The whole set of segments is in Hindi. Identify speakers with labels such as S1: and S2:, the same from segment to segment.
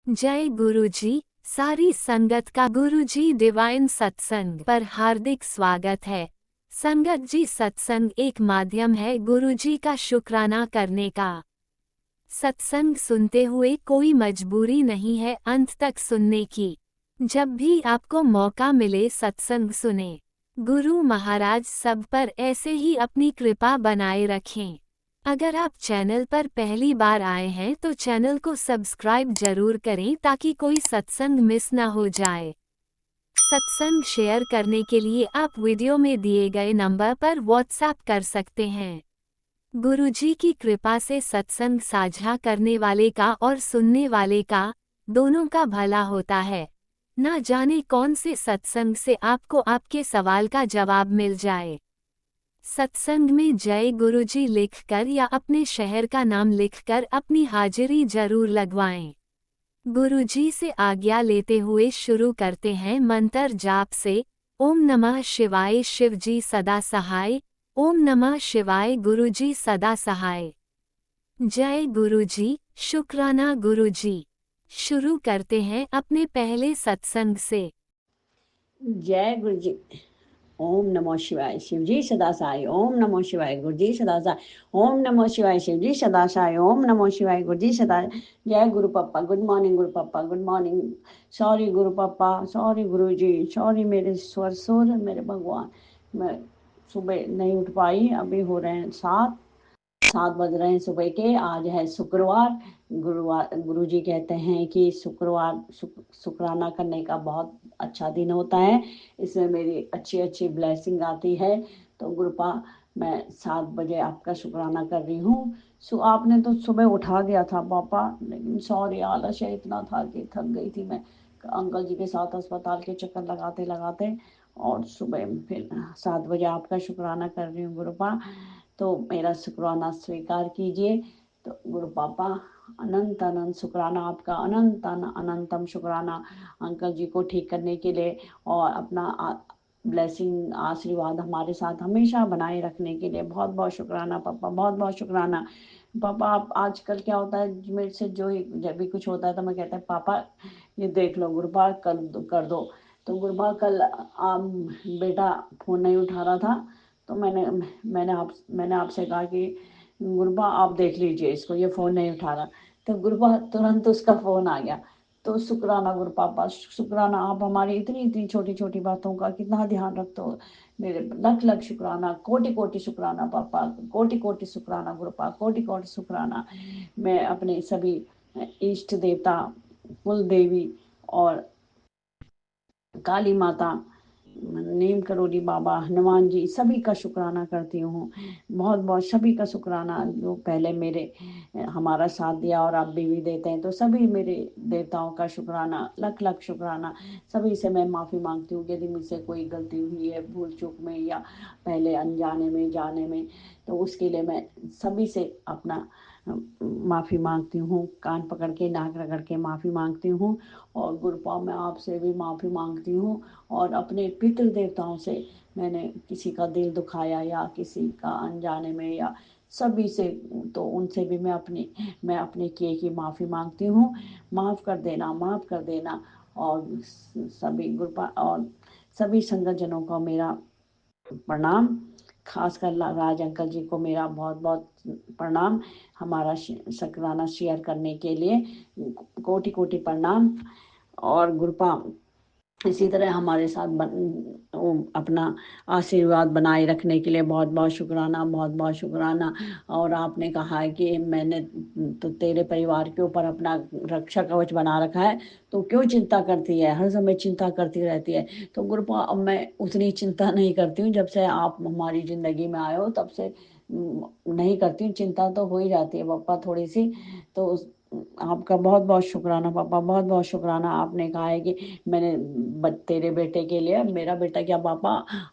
S1: जय गुरुजी। सारी संगत का गुरुजी डिवाइन सत्संग पर हार्दिक स्वागत है। संगत जी, सत्संग एक माध्यम है गुरुजी का शुक्राना करने का। सत्संग सुनते हुए कोई मजबूरी नहीं है अंत तक सुनने की। जब भी आपको मौका मिले सत्संग सुने। गुरु महाराज सब पर ऐसे ही अपनी कृपा बनाए रखें। अगर आप चैनल पर पहली बार आए हैं तो चैनल को सब्सक्राइब जरूर करें ताकि कोई सत्संग मिस ना हो जाए। सत्संग शेयर करने के लिए आप वीडियो में दिए गए नंबर पर व्हाट्सएप कर सकते हैं। गुरुजी की कृपा से सत्संग साझा करने वाले का और सुनने वाले का, दोनों का भला होता है। ना जाने कौन से सत्संग से आपको आपके सवाल का जवाब मिल जाए। सत्संग में जय गुरुजी लिखकर या अपने शहर का नाम लिखकर अपनी हाजिरी जरूर लगवाएं। गुरुजी से आज्ञा लेते हुए शुरू करते हैं मंत्र जाप से। ओम नमः शिवाय शिवजी सदा सहाय। ओम नमः शिवाय गुरुजी सदा सहाय। जय गुरुजी, शुक्राना गुरुजी। शुरू करते हैं अपने पहले सत्संग से।
S2: जय गुरु जी। ओम नमो शिवाय शिवजी सदा साई। ओम नमो शिवाय गुरुजी सदा साई। ओम नमो शिवाय शिवजी सदा साई। ओम नमो शिवाय गुरुजी सदा। जय गुरु पप्पा। गुड मॉर्निंग गुरु पप्पा। Good morning. सॉरी गुरु पप्पा। सॉरी गुरु जी। सॉरी मेरे स्वर मेरे भगवान। मैं सुबह नहीं उठ पाई। अभी हो रहे हैं 7 बज रहे हैं सुबह के। आज है शुक्रवार। गुरुवार गुरुजी कहते हैं कि शुक्रवार शुक्राना करने का बहुत अच्छा दिन होता है। इसमें मेरी अच्छी अच्छी ब्लेसिंग आती है। तो गुरुपा, मैं 7 बजे आपका शुक्राना कर रही हूँ। आपने तो सुबह उठा दिया था पापा, लेकिन सॉरी आलस इतना था कि थक गई थी मैं अंकल जी के साथ अस्पताल के चक्कर लगाते लगाते। और सुबह फिर 7 बजे आपका शुक्राना कर रही हूँ गुरुपा। तो मेरा शुक्राना स्वीकार कीजिए। तो गुरु पापा, अनंत अनंत शुक्राना आपका। अनंत अनंतम शुक्राना अंकल जी को ठीक करने के लिए और अपना ब्लेसिंग आशीर्वाद हमारे साथ हमेशा बनाए रखने के लिए बहुत बहुत शुक्राना पापा। बहुत बहुत शुक्राना पापा। आप आजकल क्या होता है मेरे से, जब भी कुछ होता है तो मैं कहता है पापा ये देख लो गुरुपा कर दो। तो गुरुपा कल बेटा फोन नहीं उठा रहा था। तो मैंने आपसे कहा कि गुरुबा आप देख लीजिए इसको, ये फ़ोन नहीं उठा रहा। तो गुरुबा तुरंत उसका फ़ोन आ गया। तो शुक्राना गुरु पापा, शुक्राना। आप हमारी इतनी इतनी छोटी छोटी बातों का कितना ध्यान रखते हो। मेरे लख लख शुक्राना, कोटि कोटि शुक्राना पापा। कोटि कोटि शुक्राना गुरुपा, कोटि कोटि शुक्राना। मैं अपने सभी इष्ट देवता, कुल देवी और काली माता, नीम करोली बाबा, हनुमान जी, सभी का शुक्राना करती हूँ। बहुत बहुत सभी का शुक्राना जो पहले मेरे हमारा साथ दिया और अब भी देते हैं। तो सभी मेरे देवताओं का शुक्राना, लख लख शुक्राना। सभी से मैं माफ़ी मांगती हूँ यदि मुझसे कोई गलती हुई है भूल चूक में या पहले अनजाने में जाने में। तो उसके लिए मैं सभी से अपना माफ़ी मांगती हूँ। कान पकड़ के नाक रगड़ के माफ़ी मांगती हूँ। और गुरुपा, मैं आपसे भी माफ़ी मांगती हूँ। और अपने पितृ देवताओं से मैंने किसी का दिल दुखाया या किसी का अनजाने में या सभी से, तो उनसे भी मैं अपने किए की माफ़ी मांगती हूँ। माफ़ कर देना, माफ़ कर देना। और सभी गुरुपा और सभी संगतजनों का मेरा प्रणाम। खासकर राज अंकल जी को मेरा बहुत बहुत प्रणाम। हमारा शुक्राना शेयर करने के लिए कोटि कोटि प्रणाम। और गुरुपा, इसी तरह हमारे साथ अपना आशीर्वाद बनाए रखने के लिए बहुत बहुत शुक्राना, बहुत बहुत शुक्राना। और आपने कहा है कि मैंने तो तेरे परिवार के ऊपर अपना रक्षा कवच बना रखा है, तो क्यों चिंता करती है, हर समय चिंता करती रहती है। तो गुरुपा, अब मैं उतनी चिंता नहीं करती हूँ। जब से आप हमारी ज़िंदगी में आए हो तब से नहीं करती हूँ। चिंता तो हो ही जाती है पापा थोड़ी सी। तो आपका बहुत बहुत शुक्राना पापा, बहुत बहुत शुक्राना। आपने कहा है कि मैंने तेरे बेटे के लिए, मेरा बेटा क्या पापा,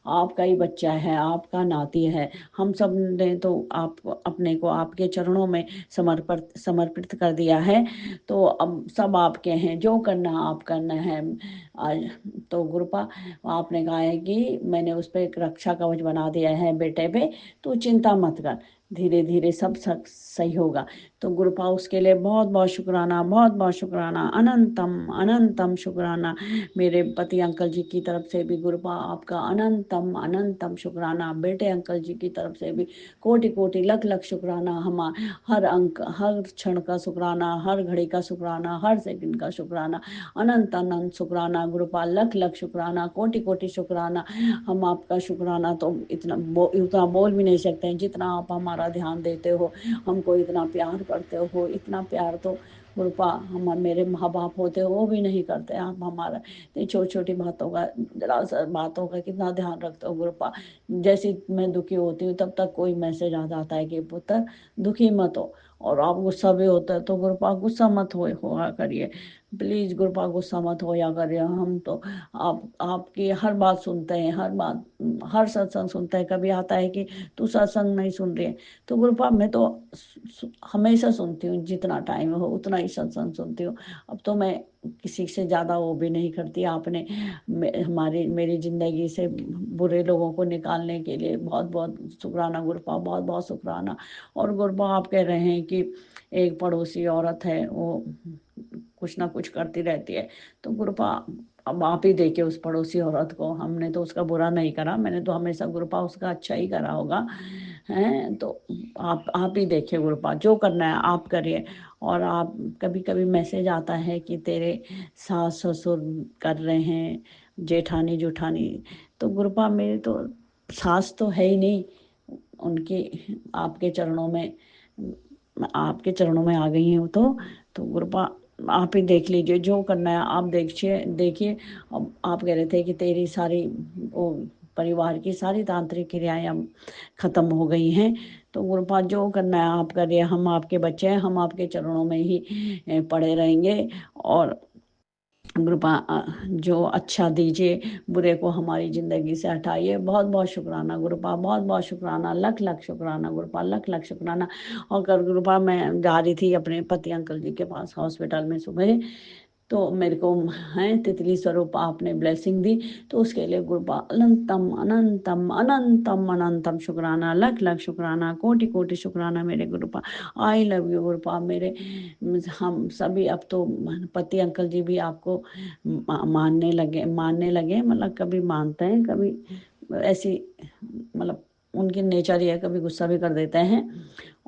S2: आपका ही बच्चा है, आपका नाती है। हम सब ने तो आप अपने को आपके चरणों में समर्पित कर दिया है। तो अब सब आपके हैं, जो करना आप करना है। आज तो गुरुपा, आपने कहा है कि मैंने उस पर एक रक्षा कवच बना दिया है बेटे पे, तो चिंता मत कर, धीरे धीरे सब सही होगा। तो गुरुपा उसके लिए बहुत बहुत शुक्राना, बहुत बहुत शुक्राना, अनंतम अनंतम शुक्राना। मेरे पति अंकल जी की तरफ से भी गुरुपा आपका अनंतम अनंतम शुक्राना। बेटे अंकल जी की तरफ से भी कोटि कोटि लख लख शुक्राना। हम हर अंक हर क्षण का शुक्राना, हर घड़ी का शुक्राना, हर सेकंड का शुक्राना, अनंत अनंत शुक्राना। गुरुपा लख लख शुक्राना, कोटि कोटि शुक्राना। हम आपका शुक्राना तो उतना बोल भी नहीं सकते हैं, जितना आप हमारा ध्यान देते हो, हमको इतना प्यार करते हो। इतना प्यार तो गुरुपा हम मेरे माँ बाप होते वो भी नहीं करते। आप हमारा छोटी छोटी बातों का, जरा सा बातों का कितना ध्यान रखते हो गुरुपा। जैसे मैं दुखी होती हूँ तब तक कोई मैसेज आ जाता है कि पुत्र दुखी मत हो, और आप गुस्सा भी होता है तो गुरुपा गुस्सा मत होया करिए, प्लीज गुरुपा गुस्सा मत होया करिए। हम तो आपकी हर बात सुनते हैं, हर बात, हर सत्संग सुनते हैं। कभी आता है कि तू सत्संग नहीं सुन रही है, तो गुरुपा मैं तो हमेशा सुनती हूँ, जितना टाइम हो उतना ही सत्संग सुनती हूँ। अब तो मैं किसी से ज़्यादा वो भी नहीं करती। आपने मेरी ज़िंदगी से बुरे लोगों को निकालने के लिए बहुत बहुत शुक्राना गुरुपा, बहुत बहुत शुक्राना। और गुरुपा आप कह रहे हैं कि एक पड़ोसी औरत है, वो कुछ ना कुछ करती रहती है, तो गुरुपा अब आप ही देखिए उस पड़ोसी औरत को। हमने तो उसका बुरा नहीं करा, मैंने तो हमेशा गुरुपा उसका अच्छा ही करा होगा, हैं। तो आप ही देखिए गुरुपा, जो करना है आप करिए। और आप कभी कभी मैसेज आता है कि तेरे सास ससुर कर रहे हैं, जेठानी जुठानी, तो गुरुपा मेरे तो सास तो है ही नहीं, उनकी आपके चरणों में, आपके चरणों में आ गई हूँ। तो गुरुपा आप ही देख लीजिए, जो करना है आप देखिए देखिए। अब आप कह रहे थे कि तेरी सारी वो परिवार की सारी तांत्रिक क्रियाएं अब खत्म हो गई हैं, तो गुरुपा जो करना है आप करिए। हम आपके बच्चे हैं, हम आपके चरणों में ही पड़े रहेंगे। और गुरुपा जो अच्छा दीजिए, बुरे को हमारी ज़िंदगी से हटाइए। बहुत बहुत शुक्राना गुरुपा, बहुत बहुत शुक्राना, लख लख शुक्राना गुरुपा, लख लख शुक्राना। और कल गुरुपा मैं जा रही थी अपने पति अंकल जी के पास हॉस्पिटल में सुबह, तो मेरे को है तितली स्वरूप आपने ब्लेसिंग दी, तो उसके लिए गुरुपा अनंतम अनंतम अनंतम अनंतम शुक्राना, लख लख शुक्राना, कोटि कोटि शुक्राना मेरे गुरुपा। आई लव यू गुरुपा मेरे। हम सभी अब तो पति अंकल जी भी आपको मानने लगे, मतलब कभी मानते हैं, कभी ऐसी, मतलब उनकी नेचर ही है, कभी गुस्सा भी कर देते हैं।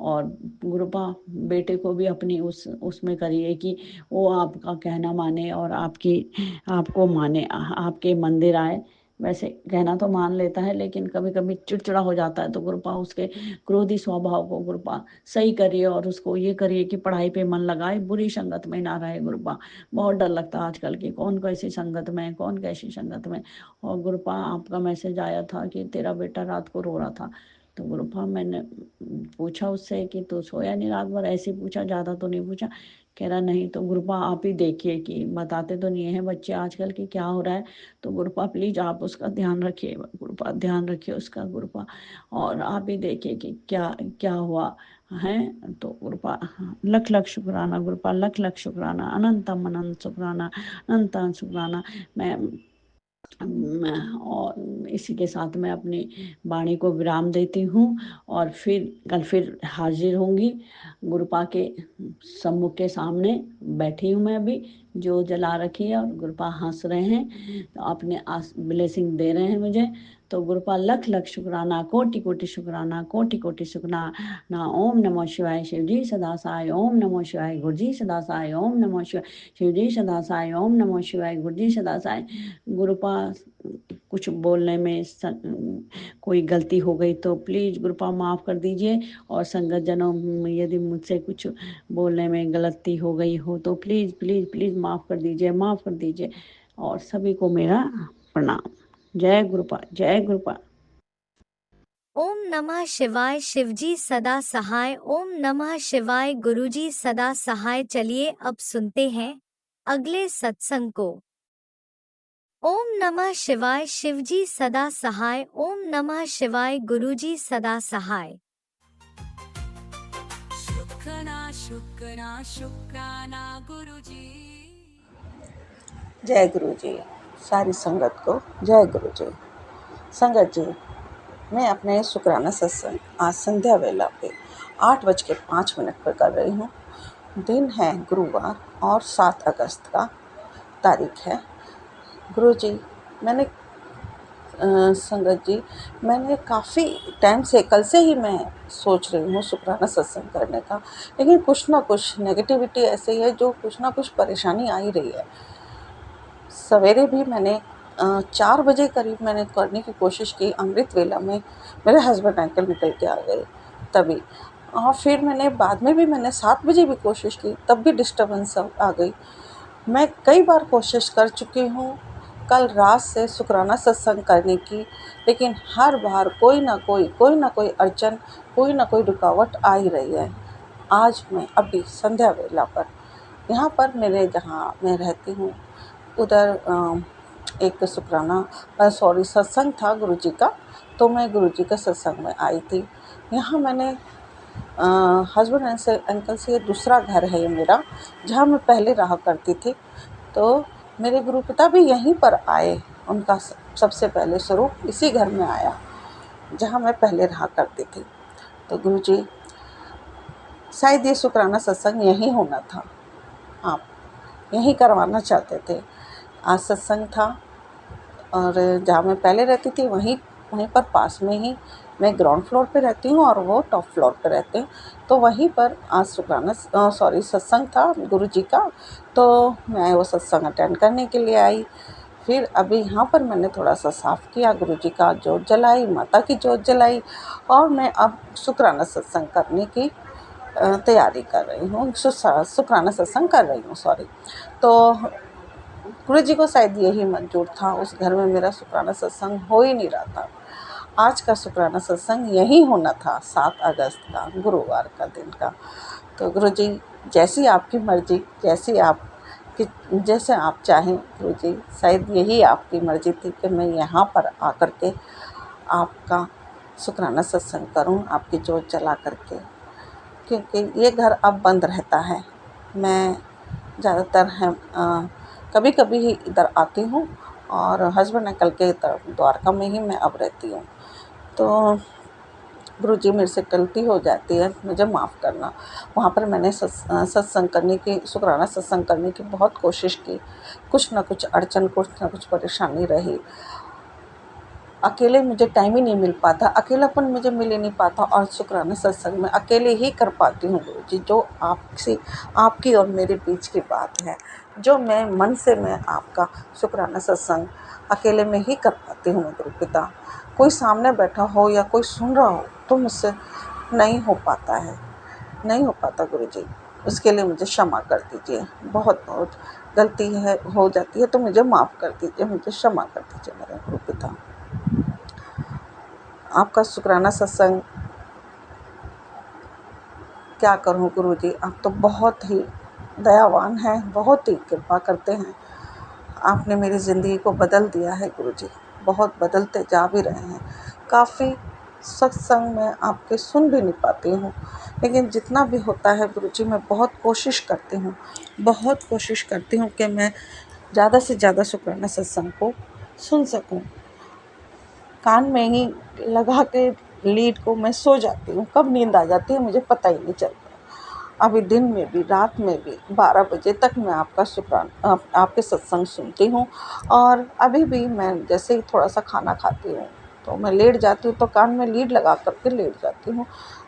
S2: और गुरुपा बेटे को भी अपनी उसमें करिए कि वो आपका कहना माने और आपको माने, आपके मंदिर आए। वैसे कहना तो मान लेता है, लेकिन कभी कभी चिड़चिड़ा हो जाता है, तो गुरुपा उसके क्रोधी स्वभाव को गुरुपा सही करिए, और उसको ये करिए कि पढ़ाई पे मन लगाए, बुरी संगत में ना रहे गुरुपा। बहुत डर लगता है आजकल की, कौन कैसी संगत में, कौन कैसी संगत में। और गुरुपा आपका मैसेज आया था कि तेरा बेटा रात को रो रहा था, तो गुरुपा मैंने पूछा उससे कि तू सोया नहीं रात भर, ऐसे पूछा, ज़्यादा तो नहीं पूछा। कह रहा नहीं। तो गुरुपा आप ही देखिए कि बताते तो नहीं है बच्चे आजकल की क्या हो रहा है, तो गुरुपा प्लीज आप उसका ध्यान रखिए गुरुपा, ध्यान रखिए उसका गुरुपा। और आप ही देखिए कि क्या क्या हुआ है। तो गुरुपा लख लख शुक्राना गुरुपा, लख लख शुक्राना, अनंतम अनंत शुक्राना, अनंत अनंत शुक्राना। और इसी के साथ मैं अपनी वाणी को विराम देती हूँ, और फिर हाजिर होंगी गुरुपा के सम्मुख के सामने बैठी हूँ मैं अभी, जो जला रखी है, और गुरुपा हंस रहे हैं, तो अपने ब्लेसिंग दे रहे हैं मुझे। तो गुरुपा लख लख शुक्राना, कोटि कोटि शुक्राना, कोटि कोटि शुक्राना। ओम नमो शिवाय शिव जी सदा साई, ओम नमो शिवाय गुरु जी सदा साई, ओम नमो शिवाय शिव जी सदा साई, ओम नमो शिवाय गुरु जी सदा साई। गुरुपा कुछ बोलने में कोई गलती हो गई तो प्लीज़ गुरुपा माफ़ कर दीजिए, और संगत जनों में यदि मुझसे कुछ बोलने में गलती हो गई हो तो प्लीज़ प्लीज़ प्लीज़ माफ़ कर दीजिए, माफ़ कर दीजिए। और सभी को मेरा प्रणाम। जय गुरुपा, जय गुरुपा।
S1: ओम नमः शिवाय शिवजी सदा सहाय, ओम नमः शिवाय गुरुजी सदा सहाय। चलिए अब सुनते हैं अगले सत्संग को। ओम नमः शिवाय शिवजी सदा सहाय, ओम नमः शिवाय गुरुजी सदा सहाय।
S3: शुक्राना शुक्राना शुक्राना गुरुजी।
S4: जय गुरु जी। सारी संगत को जय गुरु जी। संगत जी, मैं अपने शुक्राना सत्संग आज संध्या वेला पे 8:05 पर कर रही हूँ। दिन है गुरुवार और 7 अगस्त का तारीख है। गुरुजी, मैंने संगत जी, मैंने काफ़ी टाइम से, कल से ही मैं सोच रही हूँ शुक्राना सत्संग करने का, लेकिन कुछ ना कुछ नेगेटिविटी ऐसी है जो कुछ ना कुछ परेशानी आ ही रही है। सवेरे भी मैंने 4 बजे करीब मैंने करने की कोशिश की। अमृत वेला में मेरे हस्बैंड अंकल निकल के आ गए तभी, और फिर मैंने बाद में भी मैंने 7 बजे भी कोशिश की, तब भी डिस्टर्बेंस आ गई। मैं कई बार कोशिश कर चुकी हूँ कल रात से शुक्राना सत्संग करने की, लेकिन हर बार कोई ना कोई अड़चन, कोई ना कोई रुकावट आ ही रही है। आज मैं अभी संध्या वेला पर यहाँ पर मेरे जहाँ मैं रहती हूँ उधर एक शुक्राना सत्संग था गुरुजी का, तो मैं गुरुजी का सत्संग में आई थी। यहाँ मैंने हस्बैंड से अंकल से, ये दूसरा घर है ये मेरा, जहाँ मैं पहले रहा करती थी। तो मेरे गुरु पिता भी यहीं पर आए, उनका सबसे पहले स्वरूप इसी घर में आया जहाँ मैं पहले रहा करती थी। तो गुरुजी, शायद ये शुक्राना सत्संग यहीं होना था, आप यहीं करवाना चाहते थे। आज सत्संग था और जहाँ मैं पहले रहती थी वहीं पर पास में ही, मैं ग्राउंड फ्लोर पे रहती हूँ और वो टॉप फ्लोर पे रहते हैं, तो वहीं पर आज सत्संग था गुरुजी का। तो मैं वो सत्संग अटेंड करने के लिए आई। फिर अभी यहाँ पर मैंने थोड़ा सा साफ़ किया, गुरुजी का जोत जलाई, माता की जोत जलाई, और मैं अब शुक्राना सत्संग करने की तैयारी कर रही हूँ, शुक्राना सत्संग कर रही हूँ, सॉरी। तो गुरुजी को शायद यही मंजूर था, उस घर में मेरा शुक्राना सत्संग हो ही नहीं रहा था। आज का शुक्राना सत्संग यही होना था, 7 अगस्त का, गुरुवार का दिन का। तो गुरुजी, जैसी आपकी मर्ज़ी, जैसे आप चाहें गुरुजी, शायद यही आपकी मर्ज़ी थी कि मैं यहाँ पर आकर के आपका शुक्राना सत्संग करूँ, आपकी जोत जला करके, क्योंकि ये घर अब बंद रहता है। मैं ज़्यादातर कभी कभी ही इधर आती हूँ, और हस्बैंड अंकल के तरफ द्वारका में ही मैं अब रहती हूँ। तो गुरुजी, मेरे से गलती हो जाती है, मुझे माफ़ करना। वहाँ पर मैंने सत्संग करने की, शुक्राना सत्संग करने की बहुत कोशिश की, कुछ ना कुछ अड़चन, कुछ ना कुछ परेशानी रही। अकेले मुझे टाइम ही नहीं मिल पाता, अकेलापन मुझे मिल ही नहीं पाता, और शुक्राना सत्संग में अकेले ही कर पाती हूँ गुरुजी, जो आपकी और मेरे बीच की बात है, जो मैं मन से मैं आपका शुक्राना सत्संग अकेले में ही कर पाती हूँ गुरु पिता। कोई सामने बैठा हो या कोई सुन रहा हो तो मुझसे नहीं हो पाता है, नहीं हो पाता गुरुजी। उसके लिए मुझे क्षमा कर दीजिए, बहुत गलती हो जाती है तो मुझे माफ़ कर दीजिए, मुझे क्षमा कर दीजिए मेरे गुरु पिता। आपका शुक्राना सत्संग क्या करूं गुरुजी, आप तो बहुत ही दयावान हैं, बहुत ही कृपा करते हैं। आपने मेरी ज़िंदगी को बदल दिया है गुरुजी, बहुत बदलते जा भी रहे हैं। काफ़ी सत्संग में आपके सुन भी नहीं पाती हूँ, लेकिन जितना भी होता है गुरुजी, मैं बहुत कोशिश करती हूँ कि मैं ज़्यादा से ज़्यादा शुक्राना सत्संग को सुन सकूं। कान में ही लगा के लीड को मैं सो जाती हूँ, कब नींद आ जाती है मुझे पता ही नहीं चलता। अभी दिन में भी, रात में भी 12 बजे तक मैं आपके सत्संग सुनती हूँ, और अभी भी मैं जैसे ही थोड़ा सा खाना खाती हूँ तो मैं लेट जाती हूँ, तो कान में लीड लगा करके लेट जाती हूँ।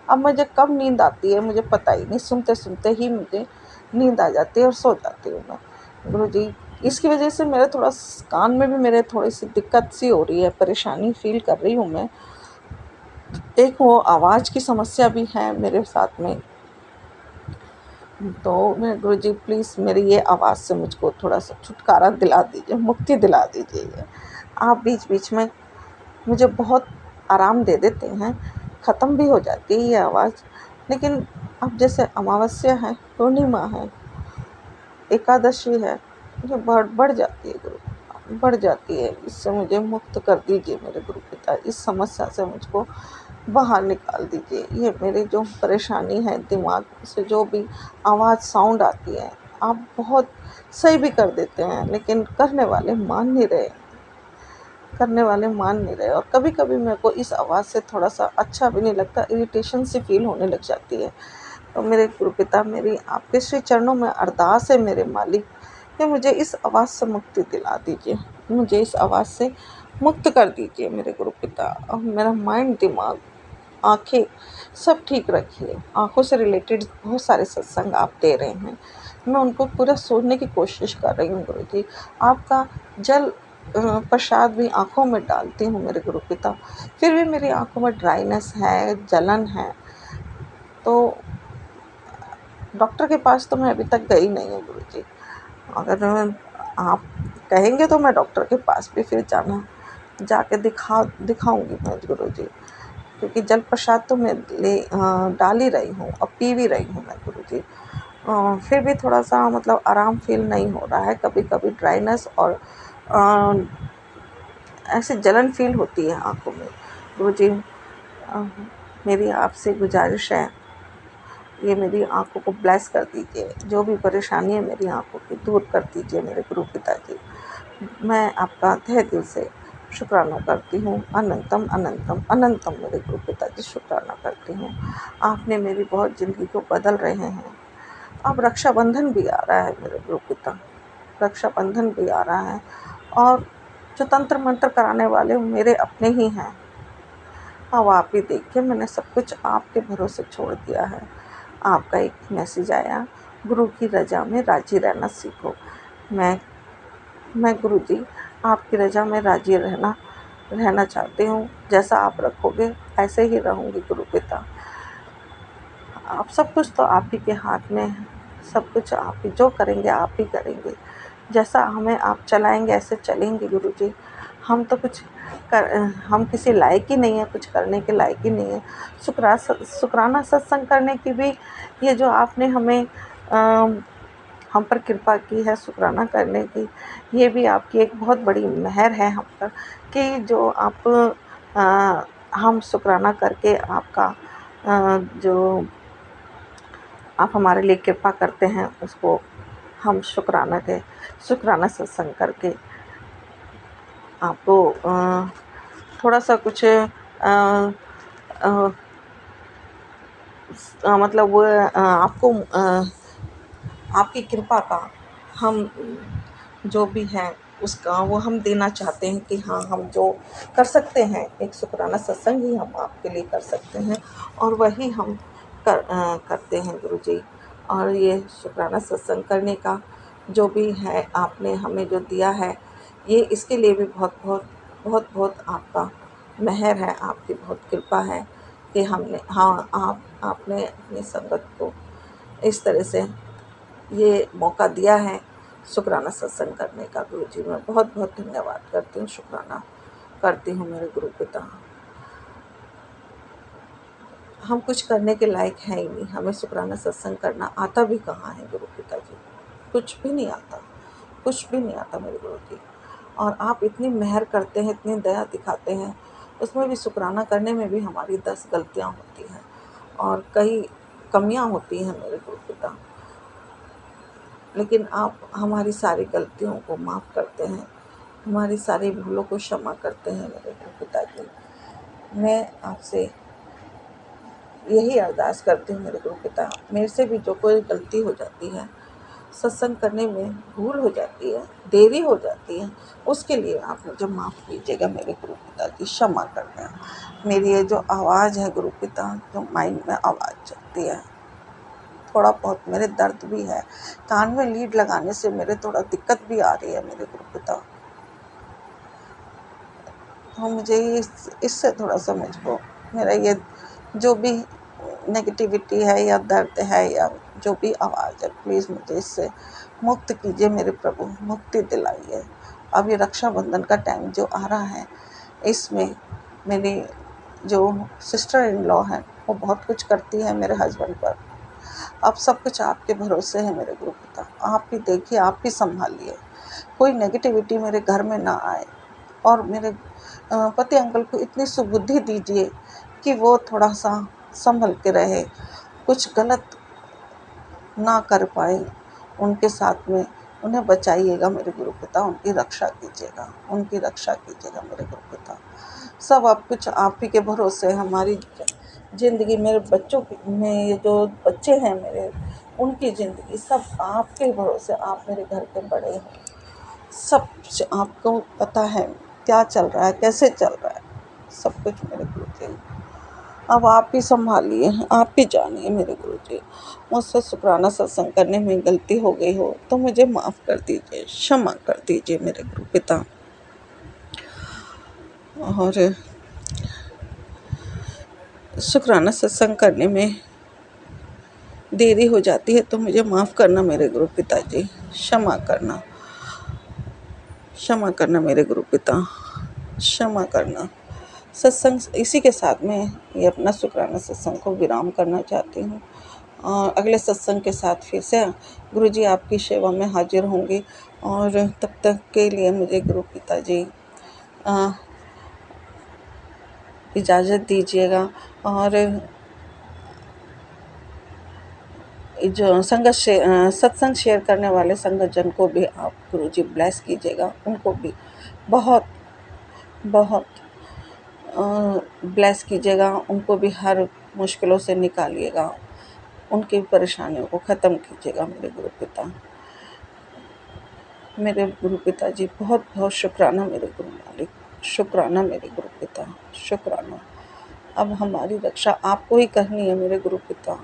S4: अब मुझे कब नींद आती है मुझे पता ही नहीं, सुनते सुनते ही मुझे नींद आ जाती है और सो जाती हूँ मैं गुरुजी। इसकी वजह से मेरा थोड़ा कान में भी मेरे थोड़ी सी दिक्कत सी हो रही है, परेशानी फील कर रही हूँ मैं। एक वो आवाज़ की समस्या भी है मेरे साथ में। तो मैं गुरुजी, प्लीज़ मेरी ये आवाज़ से मुझको थोड़ा सा छुटकारा दिला दीजिए, मुक्ति दिला दीजिए। आप बीच बीच में मुझे बहुत आराम दे देते हैं, ख़त्म भी हो जाती है ये आवाज़, लेकिन अब जैसे अमावस्या है, पूर्णिमा है, एकादशी है, मुझे बढ़ जाती है गुरु, बढ़ जाती है। इससे मुझे मुक्त कर दीजिए मेरे गुरु पिता, इस समस्या से मुझको बाहर निकाल दीजिए। ये मेरी जो परेशानी है, दिमाग से जो भी आवाज़ साउंड आती है, आप बहुत सही भी कर देते हैं, लेकिन करने वाले मान नहीं रहे। करने वाले मान नहीं रहे, और कभी कभी मेरे को इस आवाज़ से थोड़ा सा अच्छा भी नहीं लगता, इरिटेशन सी फील होने लग जाती है। तो मेरे गुरुपिता, मेरी आपके श्री चरणों में अरदास है मेरे मालिक, कि मुझे इस आवाज़ से मुक्ति दिला दीजिए, मुझे इस आवाज़ से मुक्त कर दीजिए मेरे गुरुपिता। और मेरा माइंड, दिमाग, आँखें सब ठीक रखिए। आँखों से रिलेटेड बहुत सारे सत्संग आप दे रहे हैं, मैं उनको पूरा सुनने की कोशिश कर रही हूँ गुरुजी। आपका जल प्रसाद भी आँखों में डालती हूँ मेरे गुरुपिता, फिर भी मेरी आँखों में ड्राइनेस है, जलन है। तो डॉक्टर के पास तो मैं अभी तक गई नहीं हूँ गुरुजी। अगर आप कहेंगे तो मैं डॉक्टर के पास भी फिर जाके दिखाऊंगी मैं गुरुजी, क्योंकि जल प्रसाद तो मैं डाल ही रही हूँ और पी भी रही हूँ मैं गुरुजी। फिर भी थोड़ा सा मतलब आराम फील नहीं हो रहा है, कभी कभी ड्राइनेस और ऐसी जलन फील होती है आँखों में गुरुजी। मेरी आपसे गुजारिश है, ये मेरी आँखों को ब्लेस कर दीजिए, जो भी परेशानी है मेरी आँखों की दूर कर दीजिए मेरे गुरु पिताजी। मैं आपका तहे दिल से शुक्राना करती हूँ, अनंतम अनंतम अनंतम मेरे गुरु पिताजी शुक्राना करती हूँ। आपने मेरी बहुत ज़िंदगी को बदल रहे हैं। अब रक्षाबंधन भी आ रहा है मेरे गुरु पिता, रक्षाबंधन भी आ रहा है, और जो तंत्र मंत्र कराने वाले मेरे अपने ही हैं। अब आप ही देखिए, मैंने सब कुछ आपके भरोसे छोड़ दिया है। आपका एक मैसेज आया, गुरु की रजा में राजी रहना सीखो। मैं गुरुजी आपकी रजा में राजी रहना चाहती हूँ। जैसा आप रखोगे ऐसे ही रहूँगी गुरु पिता। आप सब कुछ तो आप ही के हाथ में है, सब कुछ आप ही जो करेंगे आप ही करेंगे। जैसा हमें आप चलाएंगे ऐसे चलेंगे गुरुजी। हम तो हम किसी लायक ही नहीं है, कुछ करने के लायक ही नहीं है। शुक्राना सत्संग करने की भी, ये जो आपने हमें हम पर कृपा की है शुक्राना करने की, ये भी आपकी एक बहुत बड़ी मेहर है हम पर, कि जो हम शुक्राना करके आपका जो आप हमारे लिए कृपा करते हैं, उसको हम शुक्राना सत्संग करके आपको थोड़ा सा कुछ मतलब आपको आपकी कृपा का हम जो भी है उसका वो हम देना चाहते हैं, कि हाँ हम जो कर सकते हैं, एक शुक्राना सत्संग ही हम आपके लिए कर सकते हैं, और वही हम करते हैं गुरुजी। और ये शुक्राना सत्संग करने का जो भी है आपने हमें जो दिया है, ये इसके लिए भी बहुत आपका मेहर है, आपकी बहुत कृपा है कि आपने अपनी संगत को इस तरह से ये मौका दिया है शुक्राना सत्संग करने का। गुरुजी मैं बहुत धन्यवाद करती हूँ, शुक्राना करती हूँ मेरे गुरु पिता। हम कुछ करने के लायक हैं ही नहीं, हमें शुक्राना सत्संग करना आता भी कहाँ है गुरु पिताजी, कुछ भी नहीं आता मेरे गुरु जी। और आप इतनी मेहर करते हैं, इतनी दया दिखाते हैं, उसमें भी शुक्राना करने में भी हमारी 10 गलतियाँ होती हैं और कई कमियाँ होती हैं मेरे गुरु पिता, लेकिन आप हमारी सारी गलतियों को माफ़ करते हैं, हमारी सारी भूलों को क्षमा करते हैं मेरे गुरु पिताजी। मैं आपसे यही अरदास करती हूँ मेरे गुरु पिता, मेरे से भी जो कोई गलती हो जाती है, सत्संग करने में भूल हो जाती है, देरी हो जाती है, उसके लिए आप मुझे माफ़ कीजिएगा मेरे गुरु पिताजी, क्षमा कर दें। मेरी ये जो आवाज़ है गुरु पिता, जो माइंड में आवाज़ चलती है, थोड़ा बहुत मेरे दर्द भी है, कान में लीड लगाने से मेरे थोड़ा दिक्कत भी आ रही है मेरे गुरु पिता। तो मुझे इससे थोड़ा सा मुझको मेरा ये जो भी नेगेटिविटी है या दर्द है या जो भी आवाज़ है, प्लीज़ मुझे इससे मुक्त कीजिए मेरे प्रभु, मुक्ति दिलाइए। अब ये रक्षाबंधन का टाइम जो आ रहा है, इसमें मेरी जो सिस्टर इन लॉ है वो बहुत कुछ करती है मेरे हस्बैंड पर। अब सब कुछ आपके भरोसे है मेरे गुरु पिता, आप ही देखिए, आप ही संभालिए, कोई नेगेटिविटी मेरे घर में ना आए, और मेरे पति अंकल को इतनी सुबुद्धि दीजिए कि वो थोड़ा सा संभल के रहे, कुछ गलत ना कर पाए, उनके साथ में उन्हें बचाइएगा मेरे गुरु पिता, उनकी रक्षा कीजिएगा, उनकी रक्षा कीजिएगा मेरे गुरु पिता। सब आप कुछ आप ही के भरोसे है हमारी ज़िंदगी, मेरे बच्चों की में ये जो बच्चे हैं मेरे, उनकी ज़िंदगी सब आपके भरोसे। आप मेरे घर के बड़े हैं, सब कुछ आपको पता है क्या चल रहा है, कैसे चल रहा है, सब कुछ मेरे गुरु जी। अब आप ही संभालिए, आप ही जानिए मेरे गुरु जी। मुझसे शुक्राना सत्संग करने में गलती हो गई हो तो मुझे माफ़ कर दीजिए, क्षमा कर दीजिए मेरे गुरु पिता। और शुक्राना सत्संग करने में देरी हो जाती है तो मुझे माफ़ करना मेरे गुरु पिताजी, क्षमा करना, क्षमा करना मेरे गुरु पिता, क्षमा करना। सत्संग इसी के साथ में ये अपना शुक्राना सत्संग को विराम करना चाहती हूँ और अगले सत्संग के साथ फिर से गुरु जी आपकी सेवा में हाजिर होंगी। और तब तक के लिए मुझे गुरु पिताजी इजाज़त दीजिएगा। और जो सत्संग शेयर करने वाले संगत जन को भी आप गुरुजी ब्लेस कीजिएगा, उनको भी बहुत बहुत ब्लेस कीजिएगा, उनको भी हर मुश्किलों से निकालिएगा, उनकी परेशानियों को ख़त्म कीजिएगा मेरे गुरु पिता। मेरे गुरु पिता जी बहुत बहुत शुक्राना मेरे गुरु मालिक, शुक्राना मेरे गुरु पिता, शुक्राना। अब हमारी रक्षा आपको ही करनी है मेरे गुरु पिता।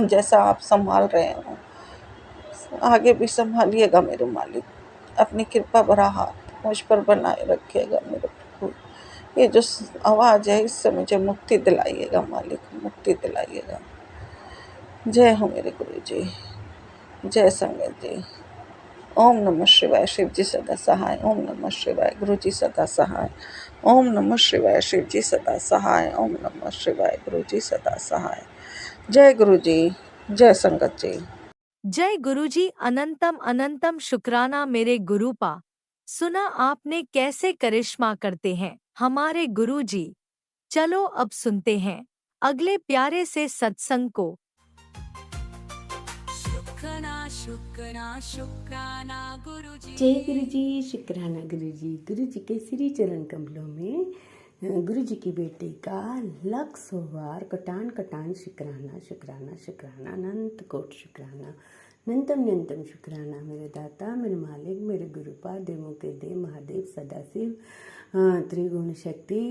S4: जैसा आप संभाल रहे हो आगे भी संभालिएगा मेरे मालिक, अपनी कृपा भरा हाथ मुझ पर बनाए रखिएगा मेरे प्रभु। ये जो आवाज़ है इससे मुझे मुक्ति दिलाइएगा मालिक, मुक्ति दिलाइएगा। जय हो मेरे गुरु जी, जय संगत जी। ओम नमः शिवाय, शिव जी सदा सहाय। ओम नमः शिवाय, गुरु जी सदा सहाय। ओम नमः शिवाय, शिव जी सदा सहाय। ओम नमः शिवाय, गुरु जी सदा सहाय। जय गुरु जी, जय संगत जी।
S5: जय गुरुजी, अनंतम अनंतम शुक्राना मेरे गुरुपा। सुना आपने कैसे करिश्मा करते हैं हमारे गुरुजी। चलो अब सुनते हैं अगले प्यारे से सत्संग को।
S3: शुक्राना शुक्राना शुक्राना गुरुजी।
S6: जय गुरु जी, शुक्राना गुरु जी। गुरु जी के श्री चरण कमलों में गुरु जी की बेटी का लाख सौ बार कटान कटान शुक्राना शुक्राना शुक्राना, अनंत कोट शुक्राना, नंतम नंतम शुक्राना मेरे दाता, मेरे मालिक, मेरे गुरुपा, देवों के देव महादेव सदाशिव, त्रिगुण शक्ति,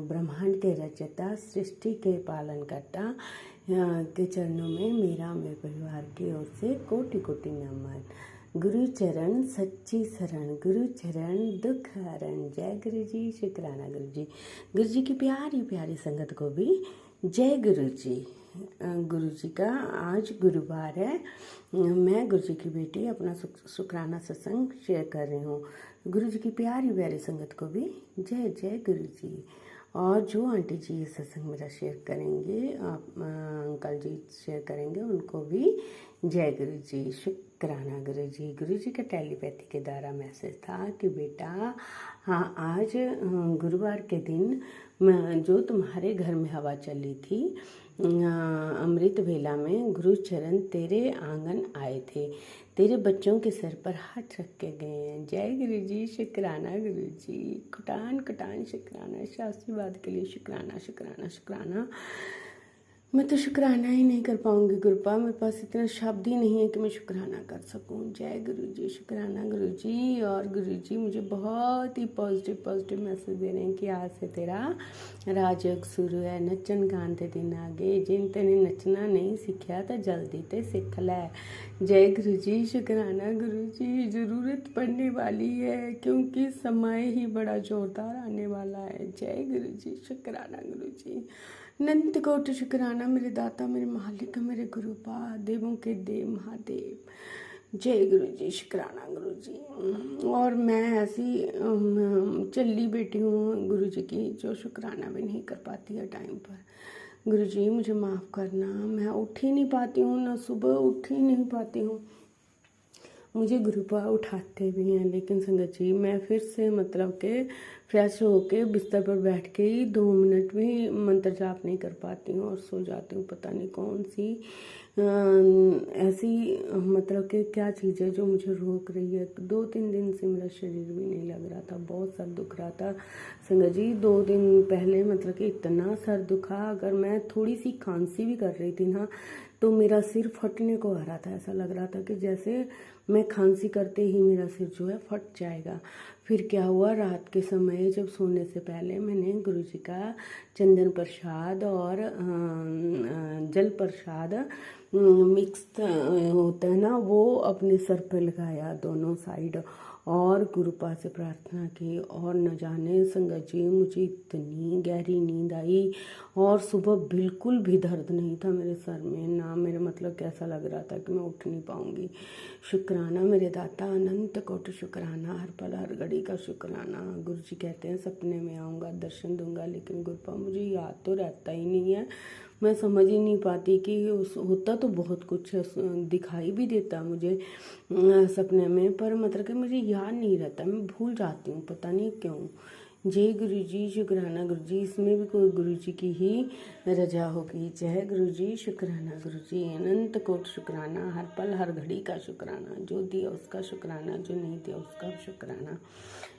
S6: ब्रह्मांड के रचयिता, सृष्टि के पालन करता के चरणों में मेरा, मेरे परिवार की ओर से कोटि कोटि नमन। गुरु चरण सच्ची शरण, गुरु चरण दुख हरण। जय गुरु जी, शुक्राना गुरु जी। गुरु जी की प्यारी प्यारी संगत को भी जय गुरु जी। गुरु जी का आज गुरुवार है। मैं गुरु जी की बेटी अपना शुक्राना सत्संग शेयर कर रही हूँ। गुरु जी की प्यारी प्यारी संगत को भी जय जय गुरु जी। और जो आंटी जी ये सत्संग मेरा शेयर करेंगे, आप अंकल जी शेयर करेंगे, उनको भी जय गुरु जी, शुक्राना गुरु जी। गुरु जी का टेलीपैथी के द्वारा मैसेज था कि बेटा हाँ, आज गुरुवार के दिन जो तुम्हारे घर में हवा चली थी अमृत वेला में, गुरु चरण तेरे आंगन आए थे, तेरे बच्चों के सर पर हाथ रख के गए हैं। जय गुरु जी, शुक्राना गुरु जी। कटान कटान शुक्राना, शास्त्रीवाद के लिए शुक्राना शुक्राना शुक्राना। मैं तो शुक्राना ही नहीं कर पाऊंगी गुरुपा, मेरे पास इतना शब्द ही नहीं है कि मैं शुक्राना कर सकूं। जय गुरु जी, शुक्राना गुरु जी। और गुरु जी मुझे बहुत ही पॉजिटिव मैसेज दे रहे हैं कि आज से तेरा राजयोग शुरू है, नचन गान ते दिन आगे, जिन तेने नचना नहीं सीखा तो जल्दी ते सीख लै। जय गुरु जी, शुक्राना गुरु जी। ज़रूरत पड़ने वाली है क्योंकि समय ही बड़ा जोरदार आने वाला है। जय गुरु जी, शुक्राना गुरु जी। अनंत कोटि शुक्राना मेरे दाता, मेरे मालिक, मेरे गुरुपा, देवों के देव महादेव। जय गुरु जी, शुक्राना गुरु जी। और मैं ऐसी चली बेटी हूँ गुरु जी की, जो शुक्राना भी नहीं कर पाती है टाइम पर। गुरु जी मुझे माफ़ करना, मैं उठ ही नहीं पाती हूँ, ना सुबह उठ ही नहीं पाती हूँ। मुझे गुरुपा उठाते भी हैं, लेकिन संगत जी मैं फिर से मतलब के फ्रेश होके बिस्तर पर बैठ के ही 2 मिनट भी मंत्र जाप नहीं कर पाती हूँ और सो जाती हूँ। पता नहीं कौन सी ऐसी मतलब कि क्या चीज़ है जो मुझे रोक रही है। 2-3 दिन से मेरा शरीर भी नहीं लग रहा था, बहुत सर दुख रहा था संगत जी। 2 दिन पहले मतलब कि इतना सर दुखा, अगर मैं थोड़ी सी खांसी भी कर रही थी ना तो मेरा सिर फटने को आ रहा था। ऐसा लग रहा था कि जैसे मैं खांसी करते ही मेरा सिर जो है फट जाएगा। फिर क्या हुआ, रात के समय जब सोने से पहले मैंने गुरुजी का चंदन प्रसाद और जल प्रसाद मिक्स होता है ना, वो अपने सर पे लगाया दोनों साइड और गुरुपा से प्रार्थना की। और न जाने संगत जी मुझे इतनी गहरी नींद आई और सुबह बिल्कुल भी दर्द नहीं था मेरे सर में, ना मेरे मतलब कैसा लग रहा था कि मैं उठ नहीं पाऊंगी। शुक्राना मेरे दाता, अनंत कोटि शुक्राना, हर पल हर घड़ी का शुक्राना। गुरुजी कहते हैं सपने में आऊँगा दर्शन दूंगा, लेकिन गुरुपा मुझे याद तो रहता ही नहीं है। मैं समझ ही नहीं पाती कि उस होता तो बहुत कुछ है, दिखाई भी देता मुझे सपने में, पर मतलब कि मुझे याद नहीं रहता, मैं भूल जाती हूँ, पता नहीं क्यों। जय गुरु जी, शुक्राना गुरु जी। इसमें भी कोई गुरु जी की ही रजा होगी। जय गुरु जी, शुक्राना गुरु जी, अनंत कोट शुक्राना, हर पल हर घड़ी का शुक्राना, जो दिया उसका शुक्राना, जो नहीं दिया उसका शुक्राना।